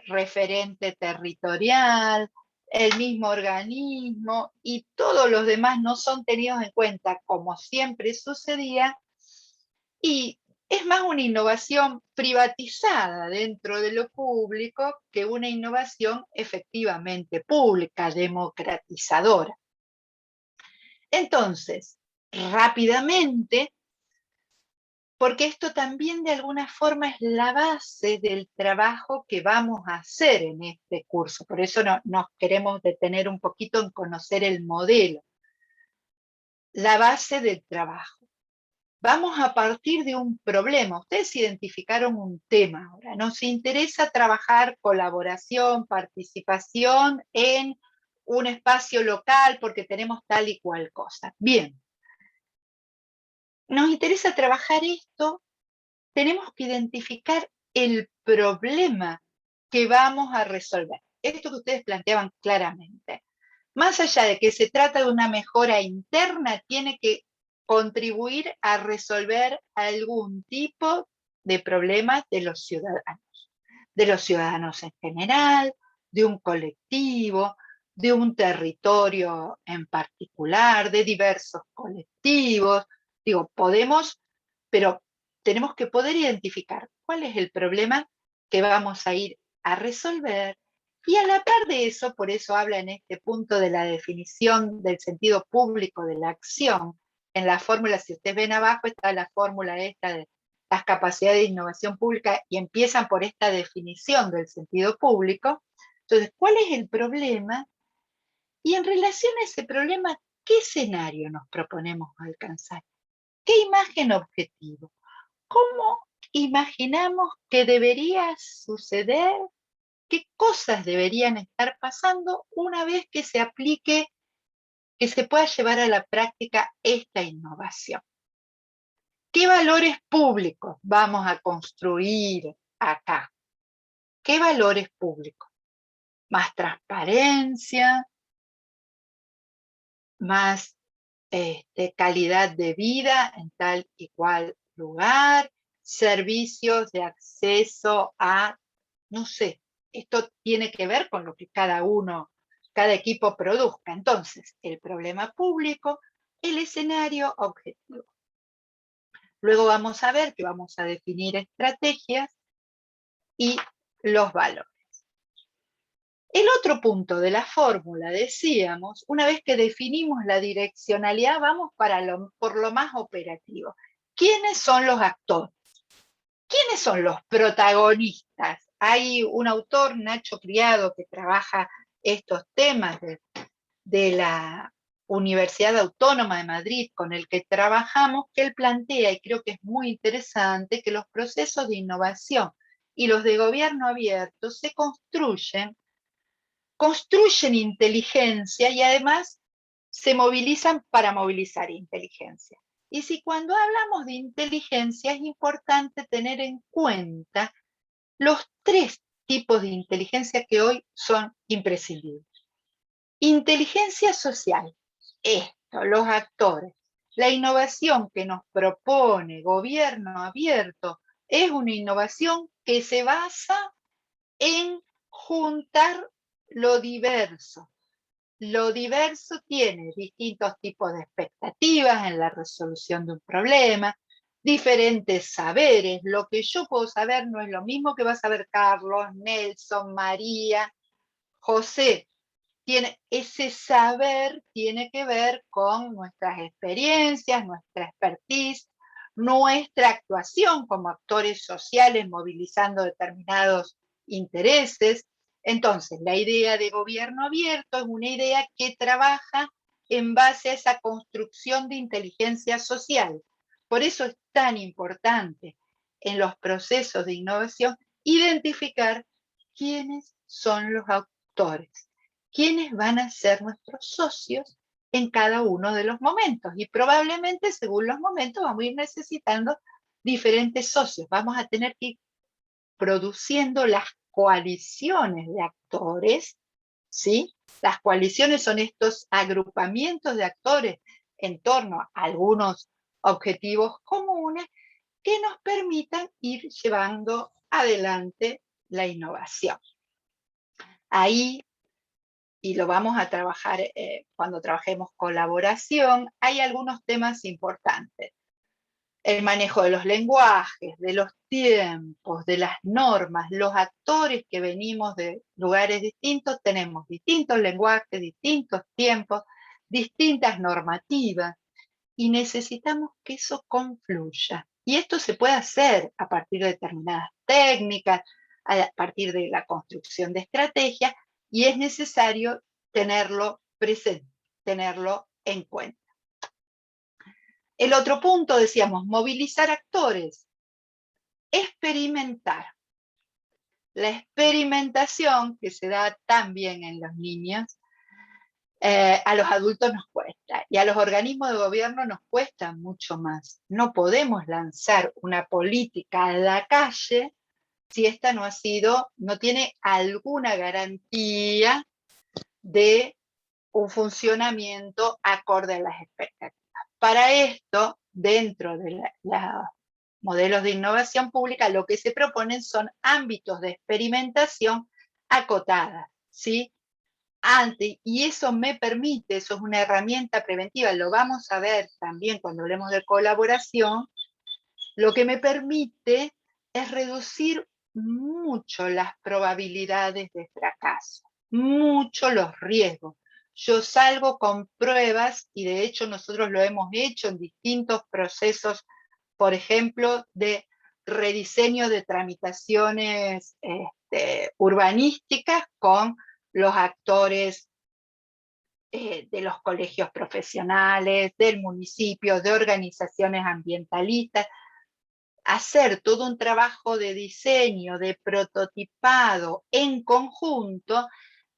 referente territorial, el mismo organismo, y todos los demás no son tenidos en cuenta como siempre sucedía, y es más una innovación privatizada dentro de lo público que una innovación efectivamente pública, democratizadora. Entonces, rápidamente, porque esto también de alguna forma es la base del trabajo que vamos a hacer en este curso, por eso nos queremos detener un poquito en conocer el modelo, la base del trabajo. Vamos a partir de un problema. Ustedes identificaron un tema ahora. Nos interesa trabajar colaboración, participación en un espacio local porque tenemos tal y cual cosa. Bien. Nos interesa trabajar esto, tenemos que identificar el problema que vamos a resolver. Esto que ustedes planteaban claramente. Más allá de que se trata de una mejora interna, tiene que contribuir a resolver algún tipo de problemas de los ciudadanos en general, de un colectivo, de un territorio en particular, de diversos colectivos. Digo, podemos, pero tenemos que poder identificar cuál es el problema que vamos a ir a resolver, y a la par de eso, por eso habla en este punto de la definición del sentido público de la acción. En la fórmula, si ustedes ven abajo, está la fórmula esta de las capacidades de innovación pública, y empiezan por esta definición del sentido público. Entonces, ¿cuál es el problema? Y en relación a ese problema, ¿qué escenario nos proponemos alcanzar? ¿Qué imagen objetivo? ¿Cómo imaginamos que debería suceder? ¿Qué cosas deberían estar pasando una vez que se aplique, que se pueda llevar a la práctica esta innovación? ¿Qué valores públicos vamos a construir acá? ¿Qué valores públicos? Más transparencia, más calidad de vida en tal y cual lugar, servicios de acceso a, no sé, esto tiene que ver con lo que cada uno cada equipo produzca. Entonces, el problema público, el escenario objetivo. Luego vamos a ver que vamos a definir estrategias y los valores. El otro punto de la fórmula, decíamos, una vez que definimos la direccionalidad, vamos por lo más operativo. ¿Quiénes son los actores? ¿Quiénes son los protagonistas? Hay un autor, Nacho Criado, que trabaja estos temas de la Universidad Autónoma de Madrid, con el que trabajamos, que él plantea, y creo que es muy interesante, que los procesos de innovación y los de gobierno abierto se construyen inteligencia y además se movilizan para movilizar inteligencia. Y si cuando hablamos de inteligencia es importante tener en cuenta los tres tipos de inteligencia que hoy son imprescindibles. Inteligencia social, esto, los actores. La innovación que nos propone gobierno abierto es una innovación que se basa en juntar lo diverso. Lo diverso tiene distintos tipos de expectativas en la resolución de un problema, diferentes saberes. Lo que yo puedo saber no es lo mismo que va a saber Carlos, Nelson, María, José. Ese saber tiene que ver con nuestras experiencias, nuestra expertise, nuestra actuación como actores sociales movilizando determinados intereses. Entonces, la idea de gobierno abierto es una idea que trabaja en base a esa construcción de inteligencia social. Por eso es tan importante en los procesos de innovación identificar quiénes son los actores, quiénes van a ser nuestros socios en cada uno de los momentos. Y probablemente, según los momentos, vamos a ir necesitando diferentes socios. Vamos a tener que ir produciendo las coaliciones de actores, ¿sí? Las coaliciones son estos agrupamientos de actores en torno a algunos objetivos comunes que nos permitan ir llevando adelante la innovación. Ahí, y lo vamos a trabajar cuando trabajemos colaboración, hay algunos temas importantes. El manejo de los lenguajes, de los tiempos, de las normas, los actores que venimos de lugares distintos, tenemos distintos lenguajes, distintos tiempos, distintas normativas, y necesitamos que eso confluya. Y esto se puede hacer a partir de determinadas técnicas, a partir de la construcción de estrategias, y es necesario tenerlo presente, tenerlo en cuenta. El otro punto, decíamos, movilizar actores, experimentar. La experimentación, que se da también en los niños, a los adultos nos cuesta, y a los organismos de gobierno nos cuesta mucho más. No podemos lanzar una política a la calle si esta no tiene alguna garantía de un funcionamiento acorde a las expectativas. Para esto, dentro de los modelos de innovación pública, lo que se proponen son ámbitos de experimentación acotadas, ¿sí? Y eso me permite, eso es una herramienta preventiva, lo vamos a ver también cuando hablemos de colaboración, lo que me permite es reducir mucho las probabilidades de fracaso, mucho los riesgos. Yo salgo con pruebas, y de hecho nosotros lo hemos hecho en distintos procesos, por ejemplo, de rediseño de tramitaciones urbanísticas con los actores de los colegios profesionales, del municipio, de organizaciones ambientalistas, hacer todo un trabajo de diseño, de prototipado en conjunto,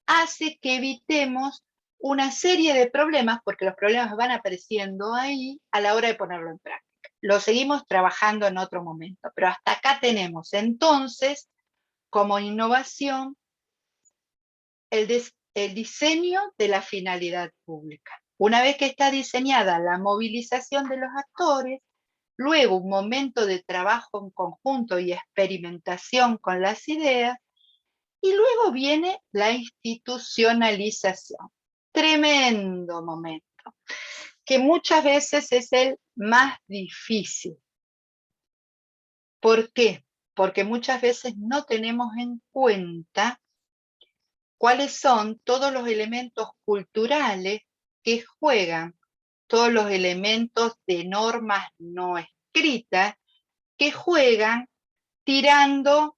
hace que evitemos una serie de problemas, porque los problemas van apareciendo ahí a la hora de ponerlo en práctica. Lo seguimos trabajando en otro momento, pero hasta acá tenemos entonces, como innovación, el diseño de la finalidad pública. Una vez que está diseñada la movilización de los actores, luego un momento de trabajo en conjunto y experimentación con las ideas, Y luego viene la institucionalización. Tremendo momento, que muchas veces es el más difícil. ¿Por qué? Porque muchas veces no tenemos en cuenta cuáles son todos los elementos culturales que juegan, todos los elementos de normas no escritas que juegan tirando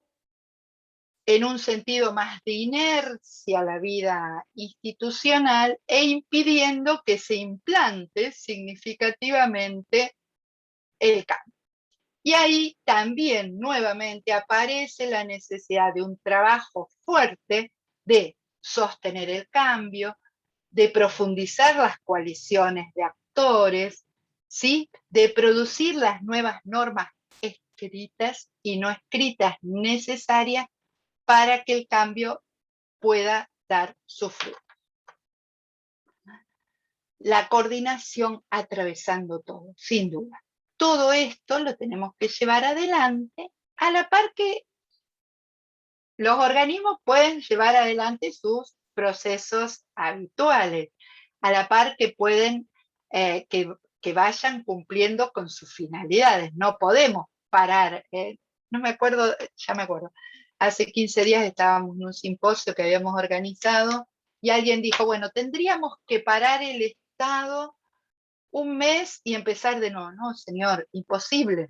en un sentido más de inercia a la vida institucional e impidiendo que se implante significativamente el cambio. Y ahí también nuevamente aparece la necesidad de un trabajo fuerte de sostener el cambio, de profundizar las coaliciones de actores, ¿sí? De producir las nuevas normas escritas y no escritas necesarias para que el cambio pueda dar su fruto. La coordinación atravesando todo, sin duda. Todo esto lo tenemos que llevar adelante a la par que los organismos pueden llevar adelante sus procesos habituales, a la par que pueden que vayan cumpliendo con sus finalidades. No podemos parar. No me acuerdo, ya me acuerdo. Hace 15 días estábamos en un simposio que habíamos organizado y alguien dijo, bueno, tendríamos que parar el Estado un mes y empezar de nuevo. No, señor, imposible.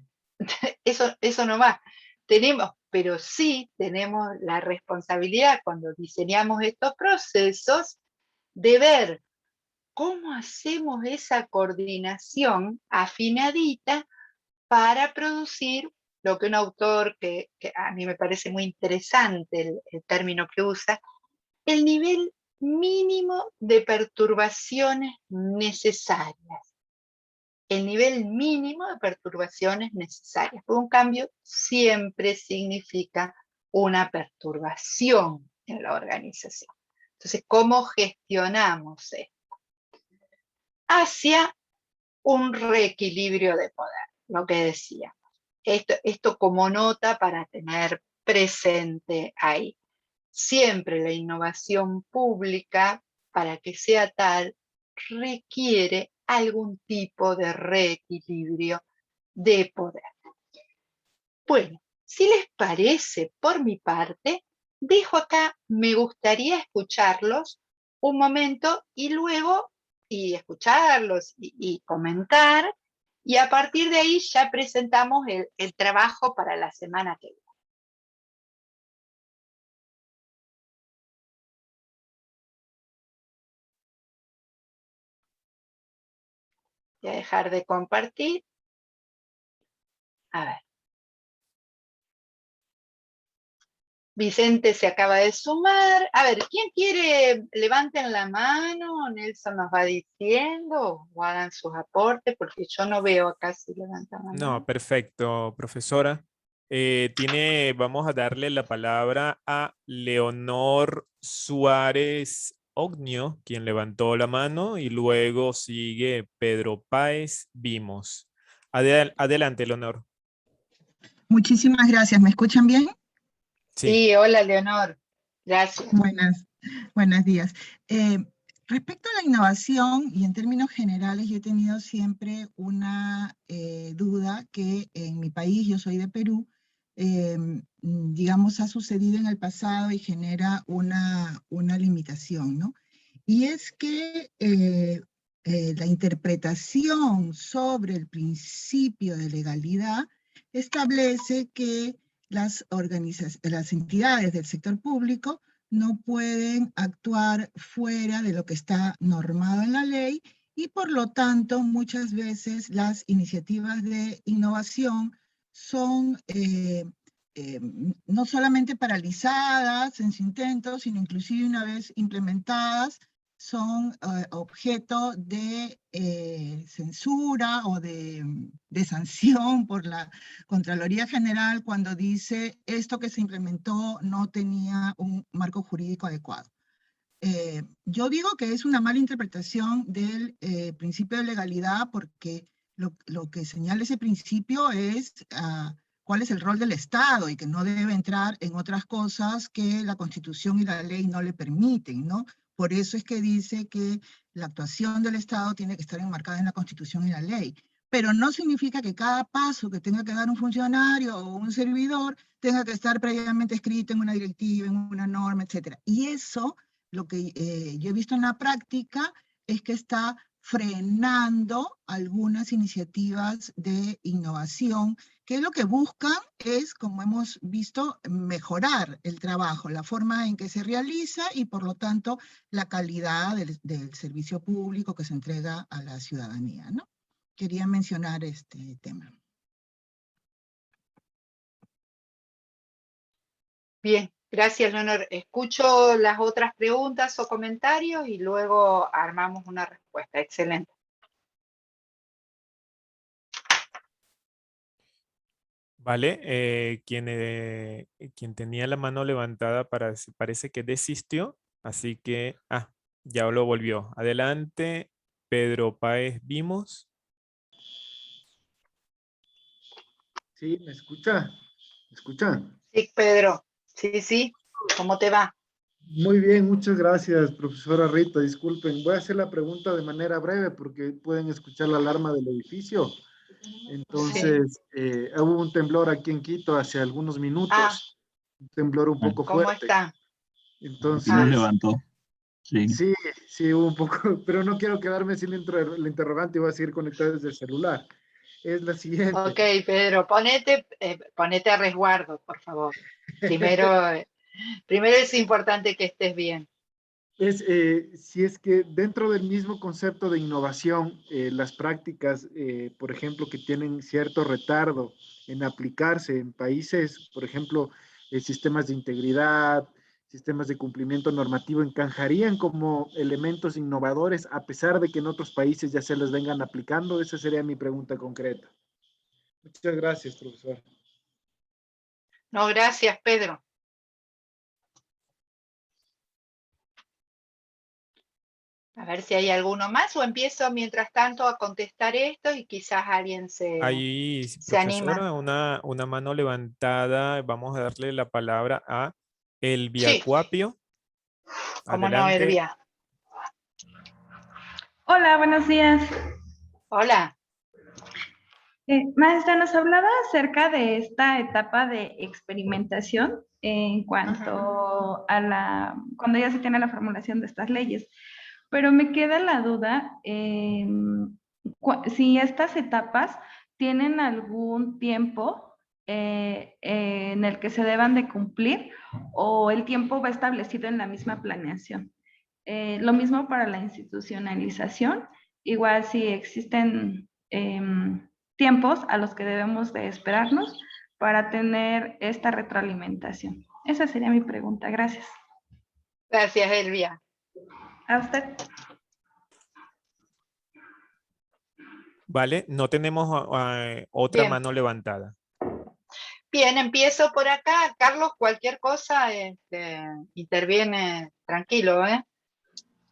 Eso no va. Tenemos, pero sí tenemos la responsabilidad cuando diseñamos estos procesos de ver cómo hacemos esa coordinación afinadita para producir lo que un autor, que a mí me parece muy interesante el término que usa, el nivel mínimo de perturbaciones necesarias. El nivel mínimo de perturbaciones necesarias. Porque un cambio siempre significa una perturbación en la organización. Entonces, ¿cómo gestionamos esto? Hacia un reequilibrio de poder, lo que decía. Esto como nota para tener presente ahí. Siempre la innovación pública, para que sea tal, requiere algún tipo de reequilibrio de poder. Bueno, si les parece, por mi parte, dejo acá, me gustaría escucharlos un momento y luego, y escucharlos y comentar, y a partir de ahí ya presentamos el trabajo para la semana que viene. Voy a dejar de compartir. A ver. Vicente se acaba de sumar. A ver, ¿quién quiere? Levanten la mano, Nelson nos va diciendo, o hagan sus aportes, porque yo no veo acá si levantan la No, mano. perfecto, profesora. Vamos a darle la palabra a Leonor Suárez Ognio, quien levantó la mano, y luego sigue Pedro Páez Vimos. Adelante, Leonor. Muchísimas gracias. ¿Me escuchan bien? Sí. Sí, hola Leonor, gracias. Buenos días. Eh, Respecto a la innovación y en términos generales, yo he tenido siempre una duda que en mi país, yo soy de Perú, digamos, ha sucedido en el pasado y genera una limitación, ¿no? Y es que la interpretación sobre el principio de legalidad establece que las entidades del sector público no pueden actuar fuera de lo que está normado en la ley y por lo tanto muchas veces las iniciativas de innovación son no solamente paralizadas en su intento, sino inclusive una vez implementadas son objeto de censura o de sanción por la Contraloría General cuando dice esto que se implementó no tenía un marco jurídico adecuado. Yo digo que es una mala interpretación del principio de legalidad porque lo que señala ese principio es cuál es el rol del Estado y que no debe entrar en otras cosas que la Constitución y la ley no le permiten, ¿no? Por eso es que dice que la actuación del Estado tiene que estar enmarcada en la Constitución y la ley. Pero no significa que cada paso que tenga que dar un funcionario o un servidor tenga que estar previamente escrito en una directiva, en una norma, etc. Y eso, lo que yo he visto en la práctica, es que está frenando algunas iniciativas de innovación, que lo que buscan es, como hemos visto, mejorar el trabajo, la forma en que se realiza y por lo tanto la calidad del servicio público que se entrega a la ciudadanía, ¿no? Quería mencionar este tema. Bien, gracias, Leonor. Escucho las otras preguntas o comentarios y luego armamos una respuesta. Excelente. Vale, quien tenía la mano levantada parece que desistió, así que, ya lo volvió. Adelante, Pedro Páez Vimos. Sí, ¿me escucha? ¿Me escucha? Sí, Pedro. Sí, sí. ¿Cómo te va? Muy bien, muchas gracias, profesora Rita. Disculpen, voy a hacer la pregunta de manera breve porque pueden escuchar la alarma del edificio. Entonces, hubo un temblor aquí en Quito hace algunos Ah, minutos, un temblor un poco ¿cómo fuerte. está? Entonces, Y nos levantó. Sí. sí, sí, hubo un poco, pero no quiero quedarme sin la interrogante y voy a seguir conectado desde el celular. Es la siguiente. Ok, Pedro, ponete a resguardo, por favor. Primero es importante que estés bien. Si es que dentro del mismo concepto de innovación, las prácticas, por ejemplo, que tienen cierto retardo en aplicarse en países, por ejemplo, sistemas de integridad, sistemas de cumplimiento normativo, encajarían como elementos innovadores a pesar de que en otros países ya se les vengan aplicando. Esa sería mi pregunta concreta. Muchas gracias, profesor. No, gracias, Pedro. A ver si hay alguno más o empiezo mientras tanto a contestar esto y quizás alguien Ahí, se anima. profesora, una mano levantada. Vamos a darle la palabra a Elvia Sí, Cuapio. cómo no, Adelante. Elvia. Hola, buenos días. Hola. Maestra, nos hablaba acerca de esta etapa de experimentación en cuanto a cuando ya se tiene la formulación de estas leyes. Pero me queda la duda si estas etapas tienen algún tiempo en el que se deban de cumplir o el tiempo va establecido en la misma planeación. Lo mismo para la institucionalización, igual si existen tiempos a los que debemos de esperarnos para tener esta retroalimentación. Esa sería mi pregunta. Gracias. Gracias, Elvia. A usted. Vale, no tenemos otra Bien. mano levantada. Bien, empiezo por acá. Carlos, cualquier cosa, interviene tranquilo, ¿eh?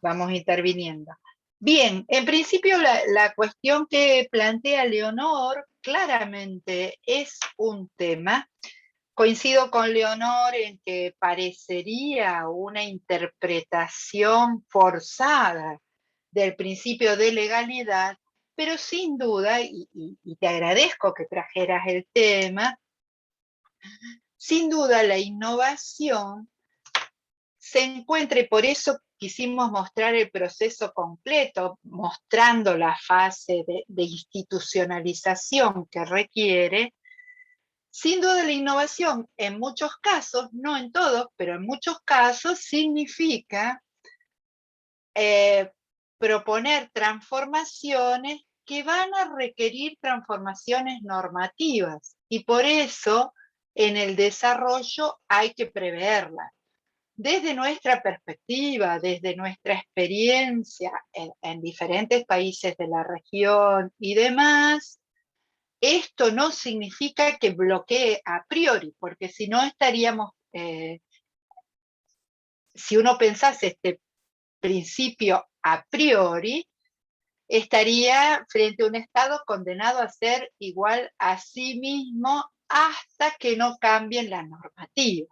Vamos interviniendo. Bien, en principio la cuestión que plantea Leonor claramente es un tema. Coincido con Leonor en que parecería una interpretación forzada del principio de legalidad, pero sin duda, y te agradezco que trajeras el tema, sin duda la innovación se encuentra, y por eso quisimos mostrar el proceso completo, mostrando la fase de institucionalización que requiere. Sin duda la innovación en muchos casos, no en todos, pero en muchos casos significa proponer transformaciones que van a requerir transformaciones normativas y por eso en el desarrollo hay que preverlas. Desde nuestra perspectiva, desde nuestra experiencia en diferentes países de la región y demás, esto no significa que bloquee a priori, porque si no estaríamos, si uno pensase este principio a priori, estaría frente a un Estado condenado a ser igual a sí mismo hasta que no cambien la normativa.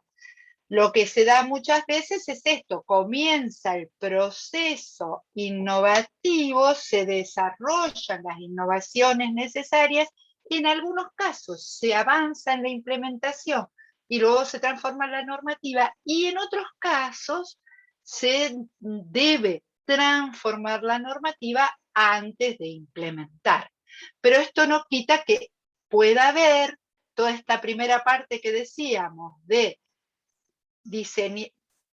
Lo que se da muchas veces es esto: comienza el proceso innovativo, se desarrollan las innovaciones necesarias y en algunos casos se avanza en la implementación y luego se transforma la normativa, y en otros casos se debe transformar la normativa antes de implementar. Pero esto no quita que pueda haber toda esta primera parte que decíamos de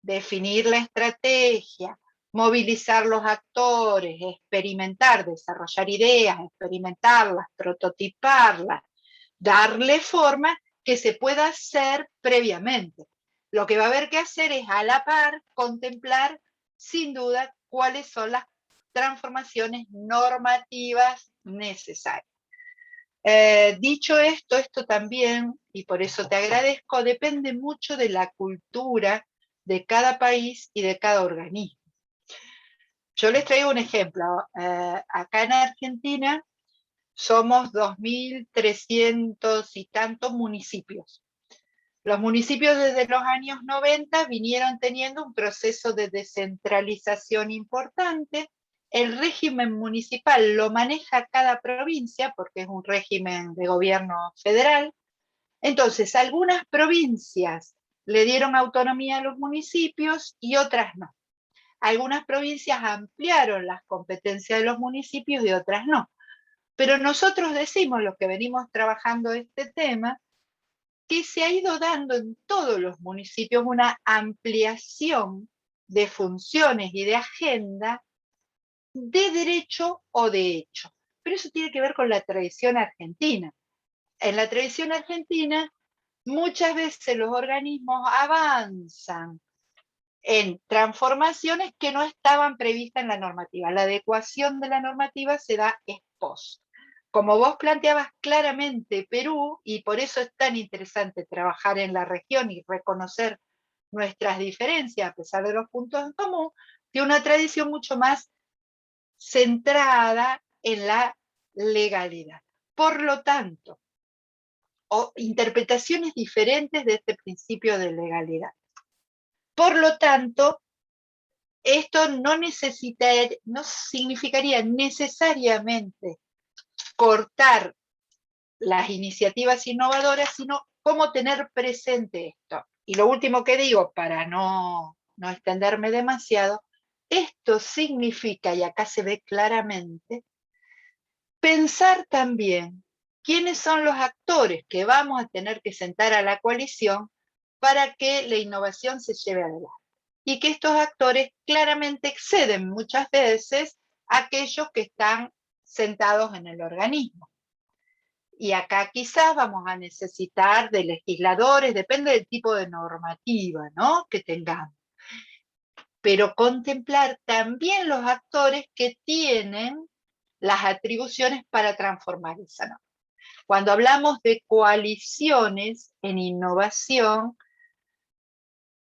definir la estrategia, movilizar los actores, experimentar, desarrollar ideas, experimentarlas, prototiparlas, darle forma, que se pueda hacer previamente. Lo que va a haber que hacer es, a la par, contemplar sin duda cuáles son las transformaciones normativas necesarias. Dicho esto, esto también, y por eso te agradezco, depende mucho de la cultura de cada país y de cada organismo. Yo les traigo un ejemplo. Acá en Argentina somos 2.300 y tantos municipios. Los municipios desde los años 90 vinieron teniendo un proceso de descentralización importante. El régimen municipal lo maneja cada provincia porque es un régimen de gobierno federal. Entonces, algunas provincias le dieron autonomía a los municipios y otras no. Algunas provincias ampliaron las competencias de los municipios y otras no. Pero nosotros decimos, los que venimos trabajando este tema, que se ha ido dando en todos los municipios una ampliación de funciones y de agenda de derecho o de hecho. Pero eso tiene que ver con la tradición argentina. En la tradición argentina, muchas veces los organismos avanzan en transformaciones que no estaban previstas en la normativa. La adecuación de la normativa se da ex post. Como vos planteabas claramente, Perú, y por eso es tan interesante trabajar en la región y reconocer nuestras diferencias a pesar de los puntos en común, tiene una tradición mucho más centrada en la legalidad. Por lo tanto, interpretaciones diferentes de este principio de legalidad. Por lo tanto, esto no significaría necesariamente cortar las iniciativas innovadoras, sino cómo tener presente esto. Y lo último que digo, para no extenderme demasiado, esto significa, y acá se ve claramente, pensar también quiénes son los actores que vamos a tener que sentar a la coalición para que la innovación se lleve adelante. Y que estos actores claramente exceden muchas veces a aquellos que están sentados en el organismo. Y acá quizás vamos a necesitar de legisladores, depende del tipo de normativa, ¿no?, que tengamos. Pero contemplar también los actores que tienen las atribuciones para transformar esa norma. Cuando hablamos de coaliciones en innovación,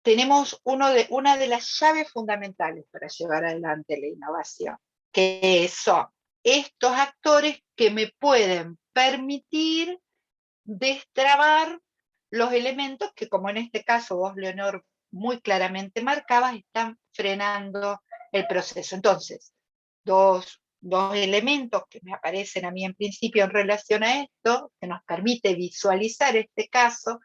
tenemos una de las llaves fundamentales para llevar adelante la innovación, que son estos actores que me pueden permitir destrabar los elementos que, como en este caso vos, Leonor, muy claramente marcabas, están frenando el proceso. Entonces, dos elementos que me aparecen a mí en principio en relación a esto, que nos permite visualizar este caso: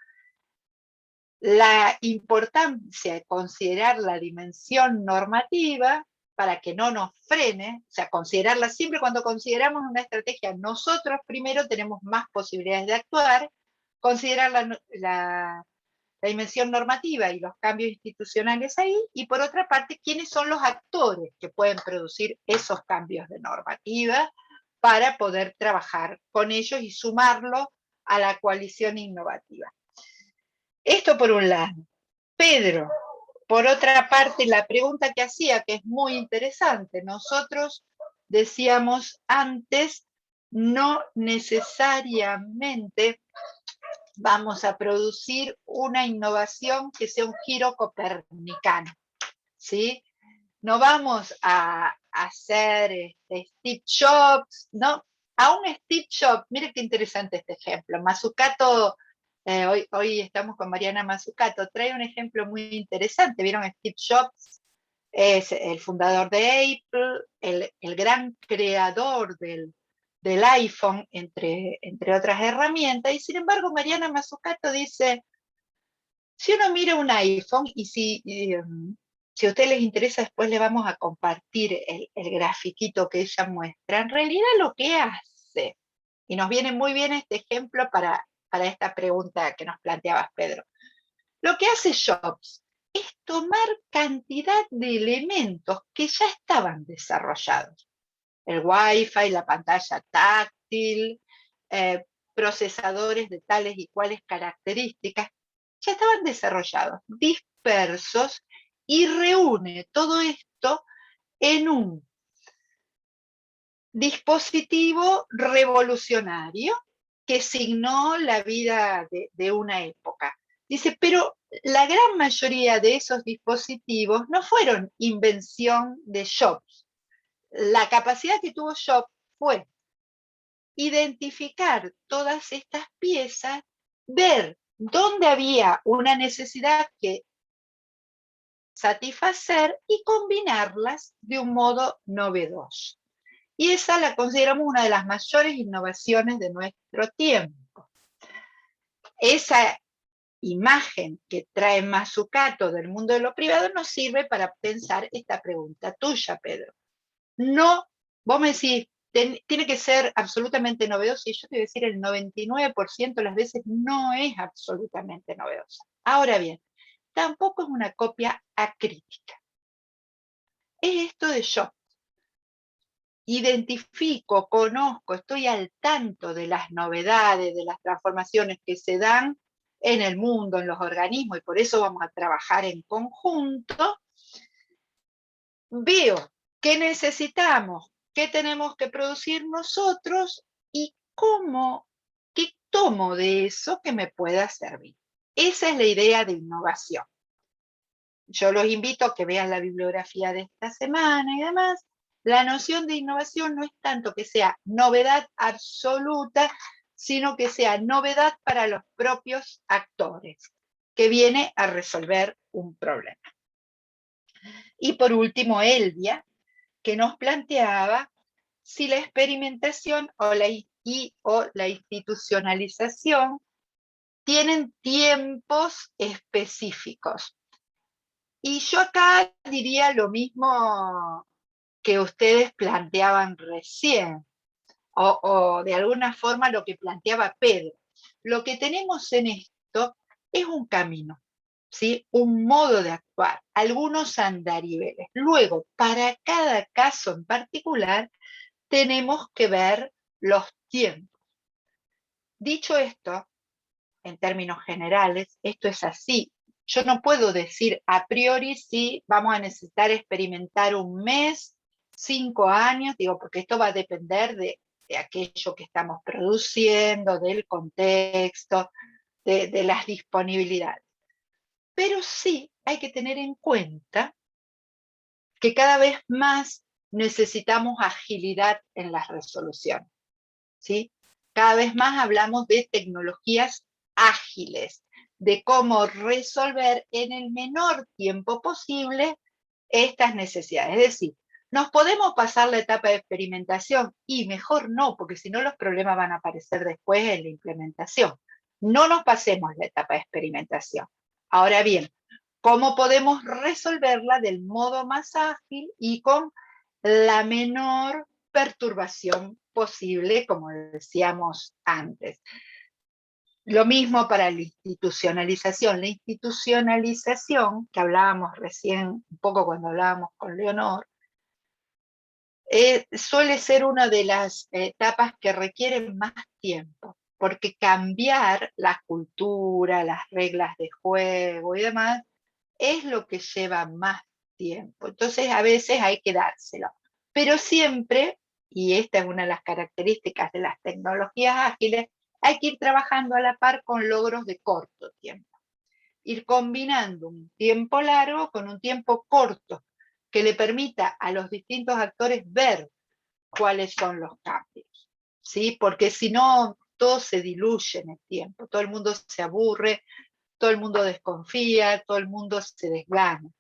la importancia de considerar la dimensión normativa para que no nos frene, o sea, considerarla siempre. Cuando consideramos una estrategia, nosotros primero tenemos más posibilidades de actuar, considerar la dimensión normativa y los cambios institucionales ahí, y por otra parte, quiénes son los actores que pueden producir esos cambios de normativa para poder trabajar con ellos y sumarlo a la coalición innovativa. Esto por un lado. Pedro, por otra parte, la pregunta que hacía, que es muy interesante, nosotros decíamos antes, no necesariamente vamos a producir una innovación que sea un giro copernicano, ¿sí? No vamos a hacer Steve Jobs, ¿no? A un Steve Jobs, mire qué interesante este ejemplo. Mazzucato Hoy estamos con Mariana Mazzucato, trae un ejemplo muy interesante. ¿Vieron? Steve Jobs es el fundador de Apple, el gran creador del iPhone, entre otras herramientas, y sin embargo Mariana Mazzucato dice, si uno mira un iPhone, si a ustedes les interesa, después le vamos a compartir el grafiquito que ella muestra, en realidad lo que hace, y nos viene muy bien este ejemplo para esta pregunta que nos planteabas, Pedro. Lo que hace Jobs es tomar cantidad de elementos que ya estaban desarrollados. El Wi-Fi, la pantalla táctil, procesadores de tales y cuales características, ya estaban desarrollados, dispersos, y reúne todo esto en un dispositivo revolucionario que signó la vida de una época. Dice, pero la gran mayoría de esos dispositivos no fueron invención de Jobs. La capacidad que tuvo Jobs fue identificar todas estas piezas, ver dónde había una necesidad que satisfacer y combinarlas de un modo novedoso. Y esa la consideramos una de las mayores innovaciones de nuestro tiempo. Esa imagen que trae Mazzucato del mundo de lo privado nos sirve para pensar esta pregunta tuya, Pedro. No, vos me decís, tiene que ser absolutamente novedoso, y yo te voy a decir, el 99% de las veces no es absolutamente novedosa. Ahora bien, tampoco es una copia acrítica. Es esto de yo. Identifico, conozco, estoy al tanto de las novedades, de las transformaciones que se dan en el mundo, en los organismos, y por eso vamos a trabajar en conjunto. Veo qué necesitamos, qué tenemos que producir nosotros y qué tomo de eso que me pueda servir. Esa es la idea de innovación. Yo los invito a que vean la bibliografía de esta semana y demás. La noción de innovación no es tanto que sea novedad absoluta, sino que sea novedad para los propios actores, que viene a resolver un problema. Y por último, Elvia, que nos planteaba si la experimentación o la institucionalización tienen tiempos específicos. Y yo acá diría lo mismo que ustedes planteaban recién, o de alguna forma lo que planteaba Pedro. Lo que tenemos en esto es un camino, ¿sí? Un modo de actuar, algunos andariveles. Luego, para cada caso en particular, tenemos que ver los tiempos. Dicho esto, en términos generales, esto es así. Yo no puedo decir a priori si vamos a necesitar experimentar un mes, 5 años, digo, porque esto va a depender de aquello que estamos produciendo, del contexto, de las disponibilidades. Pero sí hay que tener en cuenta que cada vez más necesitamos agilidad en las resoluciones, ¿sí? Cada vez más hablamos de tecnologías ágiles, de cómo resolver en el menor tiempo posible estas necesidades. Es decir, nos podemos pasar la etapa de experimentación, y mejor no, porque si no los problemas van a aparecer después en la implementación. No nos pasemos la etapa de experimentación. Ahora bien, ¿cómo podemos resolverla del modo más ágil y con la menor perturbación posible, como decíamos antes? Lo mismo para la institucionalización. La institucionalización, que hablábamos recién un poco cuando hablábamos con Leonor, suele ser una de las etapas que requieren más tiempo, porque cambiar la cultura, las reglas de juego y demás, es lo que lleva más tiempo. Entonces a veces hay que dárselo. Pero siempre, y esta es una de las características de las tecnologías ágiles, hay que ir trabajando a la par con logros de corto tiempo. Ir combinando un tiempo largo con un tiempo corto, que le permita a los distintos actores ver cuáles son los cambios, ¿sí? Porque si no, todo se diluye en el tiempo, todo el mundo se aburre, todo el mundo desconfía, todo el mundo se desgana,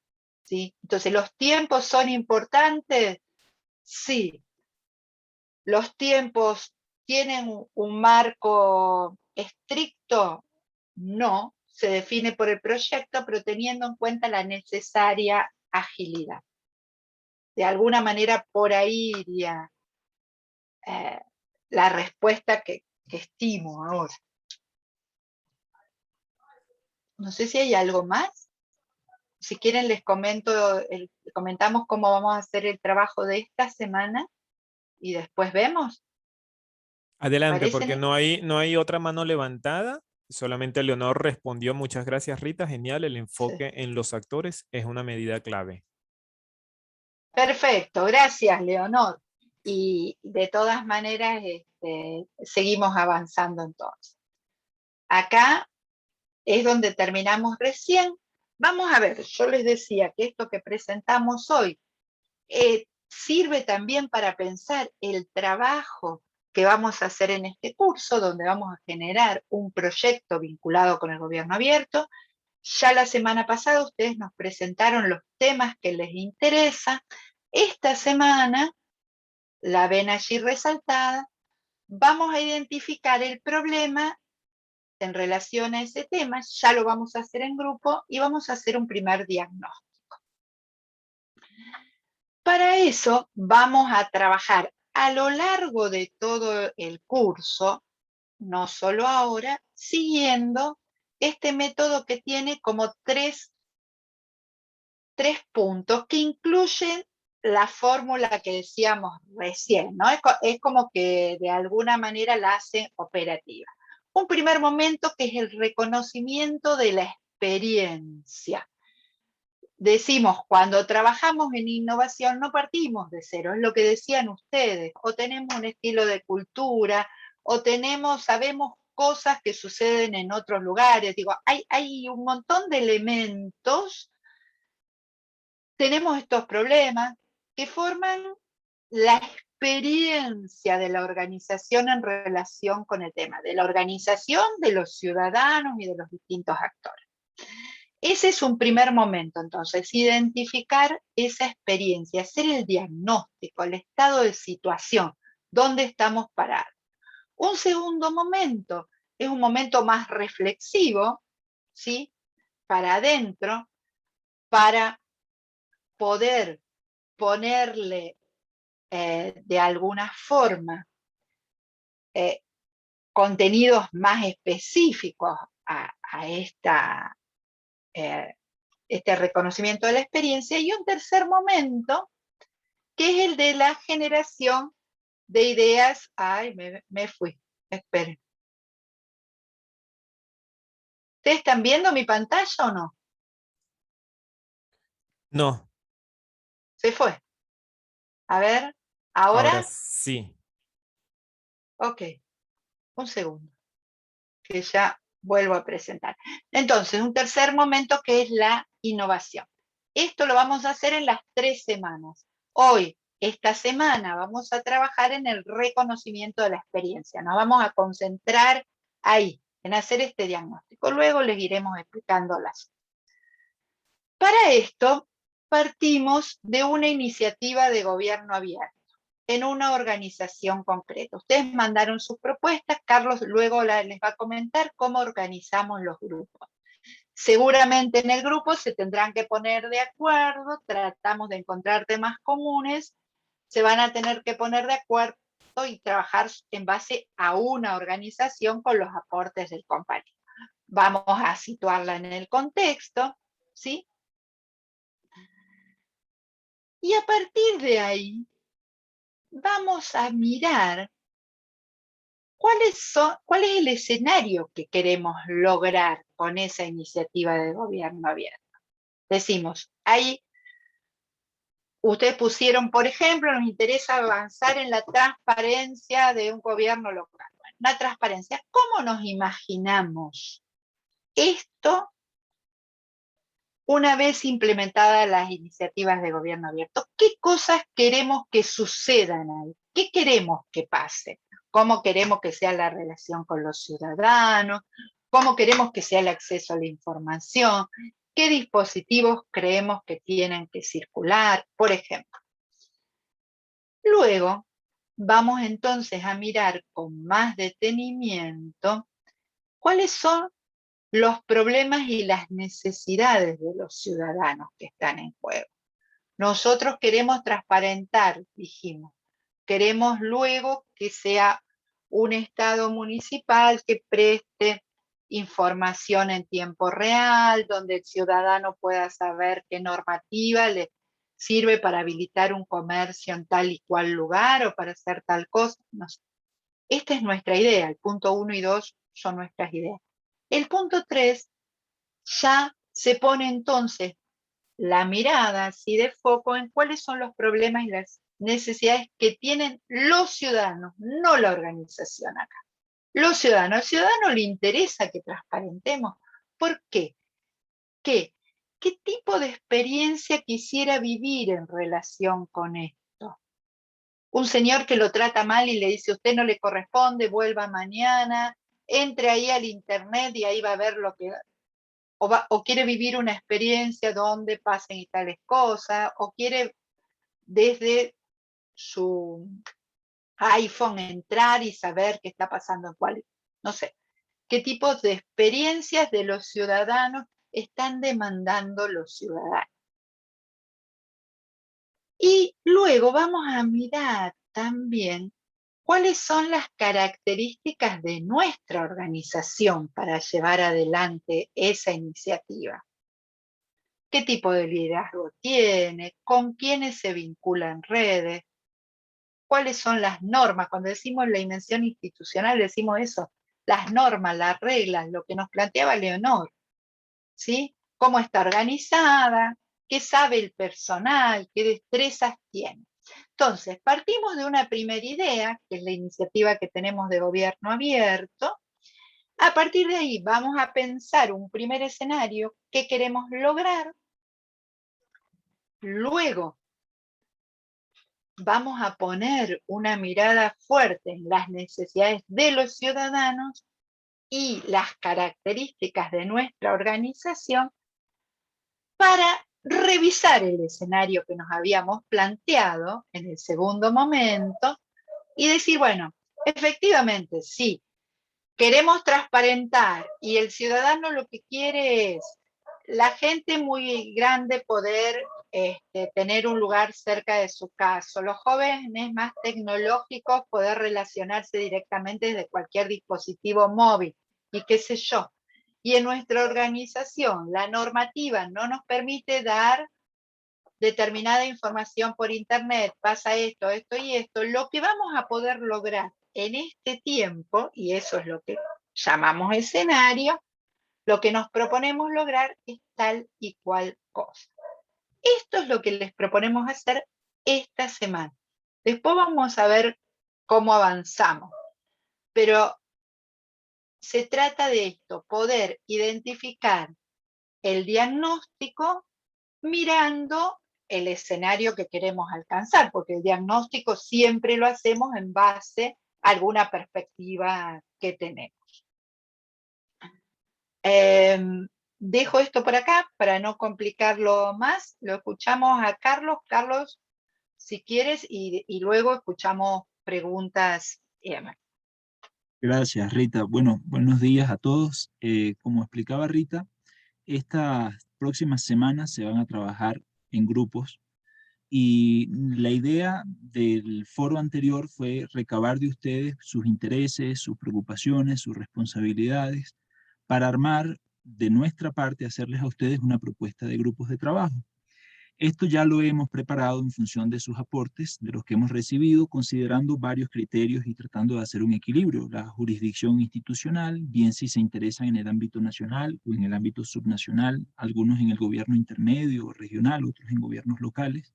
¿sí? Entonces, ¿los tiempos son importantes? Sí. ¿Los tiempos tienen un marco estricto? No, se define por el proyecto, pero teniendo en cuenta la necesaria agilidad. De alguna manera, por ahí iría la respuesta que estimo ahora. No sé si hay algo más. Si quieren les comentamos cómo vamos a hacer el trabajo de esta semana y después vemos. Adelante, porque ¿Parece? no hay otra mano levantada. Solamente Leonor respondió. Muchas gracias, Rita. Genial. El Sí. enfoque en los actores es una medida clave. Perfecto, gracias, Leonor. Y de todas maneras, seguimos avanzando entonces. Acá es donde terminamos recién. Vamos a ver, yo les decía que esto que presentamos hoy sirve también para pensar el trabajo que vamos a hacer en este curso, donde vamos a generar un proyecto vinculado con el gobierno abierto. Ya la semana pasada ustedes nos presentaron los temas que les interesan. Esta semana, la ven allí resaltada, vamos a identificar el problema en relación a ese tema, ya lo vamos a hacer en grupo y vamos a hacer un primer diagnóstico. Para eso vamos a trabajar a lo largo de todo el curso, no solo ahora, siguiendo este método que tiene como tres puntos que incluyen la fórmula que decíamos recién, ¿no? Es como que de alguna manera la hace operativa. Un primer momento que es el reconocimiento de la experiencia. Decimos, cuando trabajamos en innovación no partimos de cero, es lo que decían ustedes, o tenemos un estilo de cultura, o sabemos cosas que suceden en otros lugares. Digo, hay un montón de elementos. Tenemos estos problemas que forman la experiencia de la organización en relación con el tema, de la organización, de los ciudadanos y de los distintos actores. Ese es un primer momento, entonces, identificar esa experiencia, hacer el diagnóstico, el estado de situación, dónde estamos parados. Un segundo momento es un momento más reflexivo, ¿sí? Para adentro, para poder ponerle de alguna forma contenidos más específicos a este reconocimiento de la experiencia. Y un tercer momento, que es el de la generación de ideas. Ay, me fui, esperen. ¿Ustedes están viendo mi pantalla o no? No, Se fue. A ver, ahora ¿ahora? sí. Ok, un segundo, que ya vuelvo a presentar. Entonces, un tercer momento que es la innovación. Esto lo vamos a hacer en las 3 semanas. Hoy, esta semana, vamos a trabajar en el reconocimiento de la experiencia. Nos vamos a concentrar ahí, en hacer este diagnóstico. Luego les iremos explicándolas. Para esto, partimos de una iniciativa de gobierno abierto en una organización concreta. Ustedes mandaron sus propuestas, Carlos luego les va a comentar cómo organizamos los grupos. Seguramente en el grupo se tendrán que poner de acuerdo, tratamos de encontrar temas comunes, se van a tener que poner de acuerdo y trabajar en base a una organización con los aportes del compañero. Vamos a situarla en el contexto, ¿sí? Y a partir de ahí, vamos a mirar cuál es el escenario que queremos lograr con esa iniciativa de gobierno abierto. Decimos, ustedes pusieron, por ejemplo, nos interesa avanzar en la transparencia de un gobierno local. Bueno, la transparencia, ¿cómo nos imaginamos esto una vez implementadas las iniciativas de gobierno abierto? ¿Qué cosas queremos que sucedan ahí? ¿Qué queremos que pase? cómo queremos que sea la relación con los ciudadanos, cómo queremos que sea el acceso a la información, qué dispositivos creemos que tienen que circular, por ejemplo. Luego, vamos entonces a mirar con más detenimiento cuáles son los problemas y las necesidades de los ciudadanos que están en juego. Nosotros queremos transparentar, dijimos. Queremos luego que sea un Estado municipal que preste información en tiempo real, donde el ciudadano pueda saber qué normativa le sirve para habilitar un comercio en tal y cual lugar o para hacer tal cosa. No sé. Esta es nuestra idea, el punto 1 y 2 son nuestras ideas. El punto 3 ya se pone entonces la mirada así de foco en cuáles son los problemas y las necesidades que tienen los ciudadanos, no la organización acá. Los ciudadanos, al ciudadano le interesa que transparentemos. ¿Por qué? ¿Qué tipo de experiencia quisiera vivir en relación con esto? Un señor que lo trata mal y le dice, usted no le corresponde, vuelva mañana, entre ahí al internet y ahí va a ver lo que... O quiere vivir una experiencia donde pasen y tales cosas, o quiere desde su iPhone entrar y saber qué está pasando en cuál, no sé, qué tipos de experiencias de los ciudadanos están demandando los ciudadanos. Y luego vamos a mirar también cuáles son las características de nuestra organización para llevar adelante esa iniciativa. ¿Qué tipo de liderazgo tiene? ¿Con quiénes se vincula en redes? ¿Cuáles son las normas? Cuando decimos la dimensión institucional, decimos eso, las normas, las reglas, lo que nos planteaba Leonor, ¿sí? ¿Cómo está organizada? ¿Qué sabe el personal? ¿Qué destrezas tiene? Entonces, partimos de una primera idea, que es la iniciativa que tenemos de gobierno abierto. A partir de ahí vamos a pensar un primer escenario, qué queremos lograr. Luego vamos a poner una mirada fuerte en las necesidades de los ciudadanos y las características de nuestra organización para revisar el escenario que nos habíamos planteado en el segundo momento y decir, bueno, efectivamente, sí, queremos transparentar y el ciudadano lo que quiere es la gente muy grande poder tener un lugar cerca de su casa, los jóvenes más tecnológicos poder relacionarse directamente desde cualquier dispositivo móvil y qué sé yo. Y en nuestra organización la normativa no nos permite dar determinada información por internet, pasa esto, esto y esto. Lo que vamos a poder lograr en este tiempo, y eso es lo que llamamos escenario, lo que nos proponemos lograr es tal y cual cosa. Esto es lo que les proponemos hacer esta semana. Después vamos a ver cómo avanzamos. Pero se trata de esto, poder identificar el diagnóstico mirando el escenario que queremos alcanzar, porque el diagnóstico siempre lo hacemos en base a alguna perspectiva que tenemos. Dejo esto por acá para no complicarlo más. Lo escuchamos a Carlos. Carlos, si quieres, y luego escuchamos preguntas y demás. Gracias, Rita. Bueno, buenos días a todos. Como explicaba Rita, estas próximas semanas se van a trabajar en grupos y la idea del foro anterior fue recabar de ustedes sus intereses, sus preocupaciones, sus responsabilidades para armar de nuestra parte, hacerles a ustedes una propuesta de grupos de trabajo. Esto ya lo hemos preparado en función de sus aportes, de los que hemos recibido, considerando varios criterios y tratando de hacer un equilibrio. La jurisdicción institucional, bien si se interesan en el ámbito nacional o en el ámbito subnacional, algunos en el gobierno intermedio o regional, otros en gobiernos locales.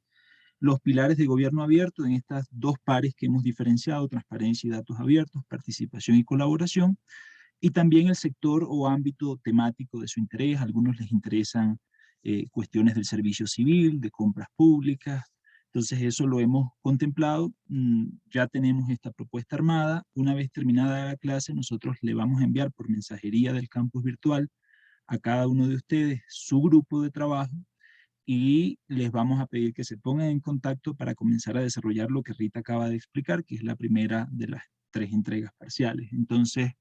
Los pilares de gobierno abierto en estas dos pares que hemos diferenciado, transparencia y datos abiertos, participación y colaboración, y también el sector o ámbito temático de su interés. A algunos les interesan cuestiones del servicio civil, de compras públicas, Entonces eso lo hemos contemplado, ya tenemos esta propuesta armada. Una vez terminada la clase, nosotros le vamos a enviar por mensajería del campus virtual a cada uno de ustedes su grupo de trabajo y les vamos a pedir que se pongan en contacto para comenzar a desarrollar lo que Rita acaba de explicar, que es la primera de las 3 entregas parciales. Entonces,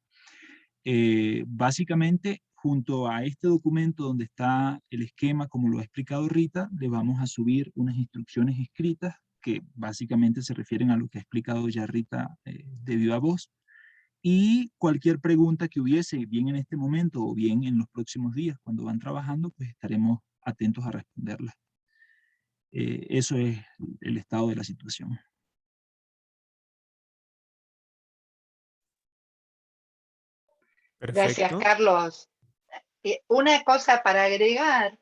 básicamente, junto a este documento donde está el esquema, como lo ha explicado Rita, le vamos a subir unas instrucciones escritas que básicamente se refieren a lo que ha explicado ya Rita de viva voz. Y cualquier pregunta que hubiese, bien en este momento o bien en los próximos días, cuando van trabajando, pues estaremos atentos a responderlas. Eso es el estado de la situación. Gracias, Perfecto. Carlos. Una cosa para agregar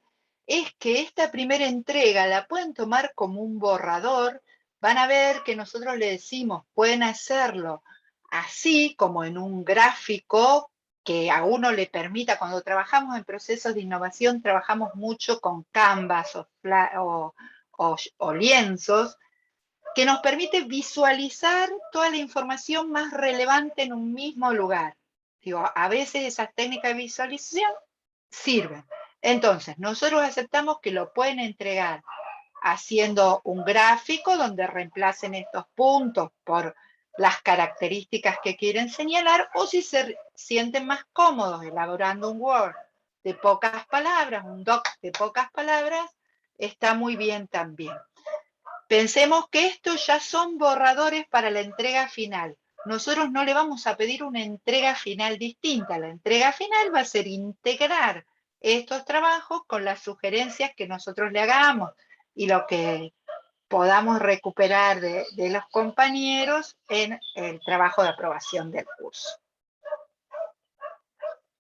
es que esta primera entrega la pueden tomar como un borrador. Van a ver que nosotros le decimos, pueden hacerlo así como en un gráfico que a uno le permita. Cuando trabajamos en procesos de innovación, trabajamos mucho con canvas o lienzos, que nos permite visualizar toda la información más relevante en un mismo lugar. Digo, a veces esas técnicas de visualización sirven. Entonces, nosotros aceptamos que lo pueden entregar haciendo un gráfico donde reemplacen estos puntos por las características que quieren señalar, o si se sienten más cómodos elaborando un Word de pocas palabras, un doc de pocas palabras, está muy bien también. Pensemos que estos ya son borradores para la entrega final. Nosotros no le vamos a pedir una entrega final distinta. La entrega final va a ser integrar estos trabajos con las sugerencias que nosotros le hagamos y lo que podamos recuperar de los compañeros en el trabajo de aprobación del curso.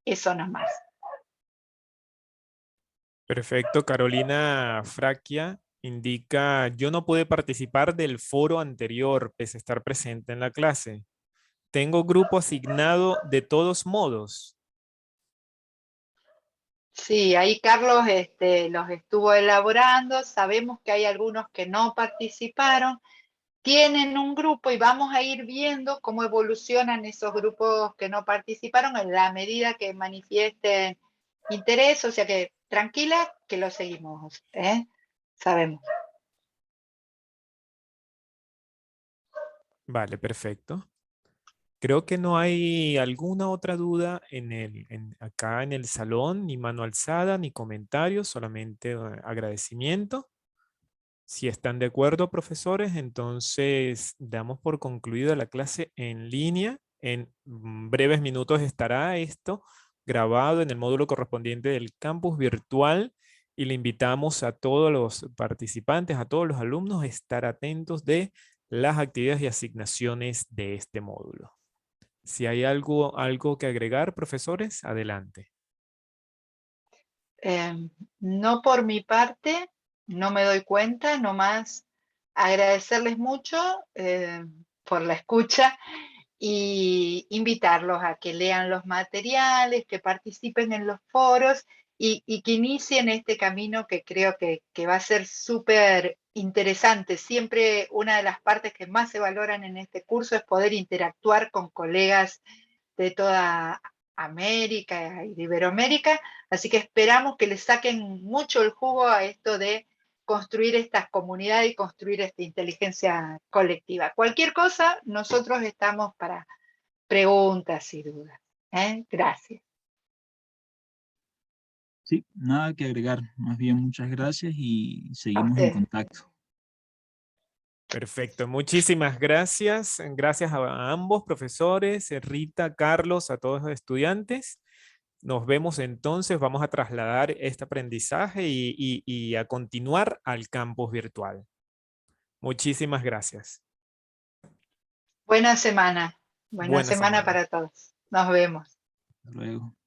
Eso nomás. Perfecto. Carolina Fraquia indica, yo no pude participar del foro anterior, pese a estar presente en la clase. Tengo grupo asignado de todos modos. Sí, ahí Carlos los estuvo elaborando. Sabemos que hay algunos que no participaron. Tienen un grupo y vamos a ir viendo cómo evolucionan esos grupos que no participaron en la medida que manifiesten interés. O sea que tranquila que lo seguimos, sabemos. Vale, perfecto. Creo que no hay alguna otra duda acá en el salón, ni mano alzada, ni comentarios, solamente agradecimiento. Si están de acuerdo, profesores, entonces damos por concluida la clase en línea. En breves minutos estará esto grabado en el módulo correspondiente del campus virtual y le invitamos a todos los participantes, a todos los alumnos, a estar atentos de las actividades y asignaciones de este módulo. Si hay algo que agregar, profesores, adelante. No por mi parte, no me doy cuenta, nomás agradecerles mucho por la escucha y invitarlos a que lean los materiales, que participen en los foros y que inicien este camino que creo que va a ser súper interesante. Siempre una de las partes que más se valoran en este curso es poder interactuar con colegas de toda América y de Iberoamérica, así que esperamos que les saquen mucho el jugo a esto de construir estas comunidades y construir esta inteligencia colectiva. Cualquier cosa, nosotros estamos para preguntas y dudas. Gracias. Sí, nada que agregar. Más bien, muchas gracias y A seguimos en ustedes. contacto. Perfecto, muchísimas gracias. Gracias a ambos profesores, Rita, Carlos, a todos los estudiantes. Nos vemos entonces, vamos a trasladar este aprendizaje y a continuar al campus virtual. Muchísimas gracias. Buena semana. Buena Buena semana semana. para todos. Nos vemos. Hasta luego.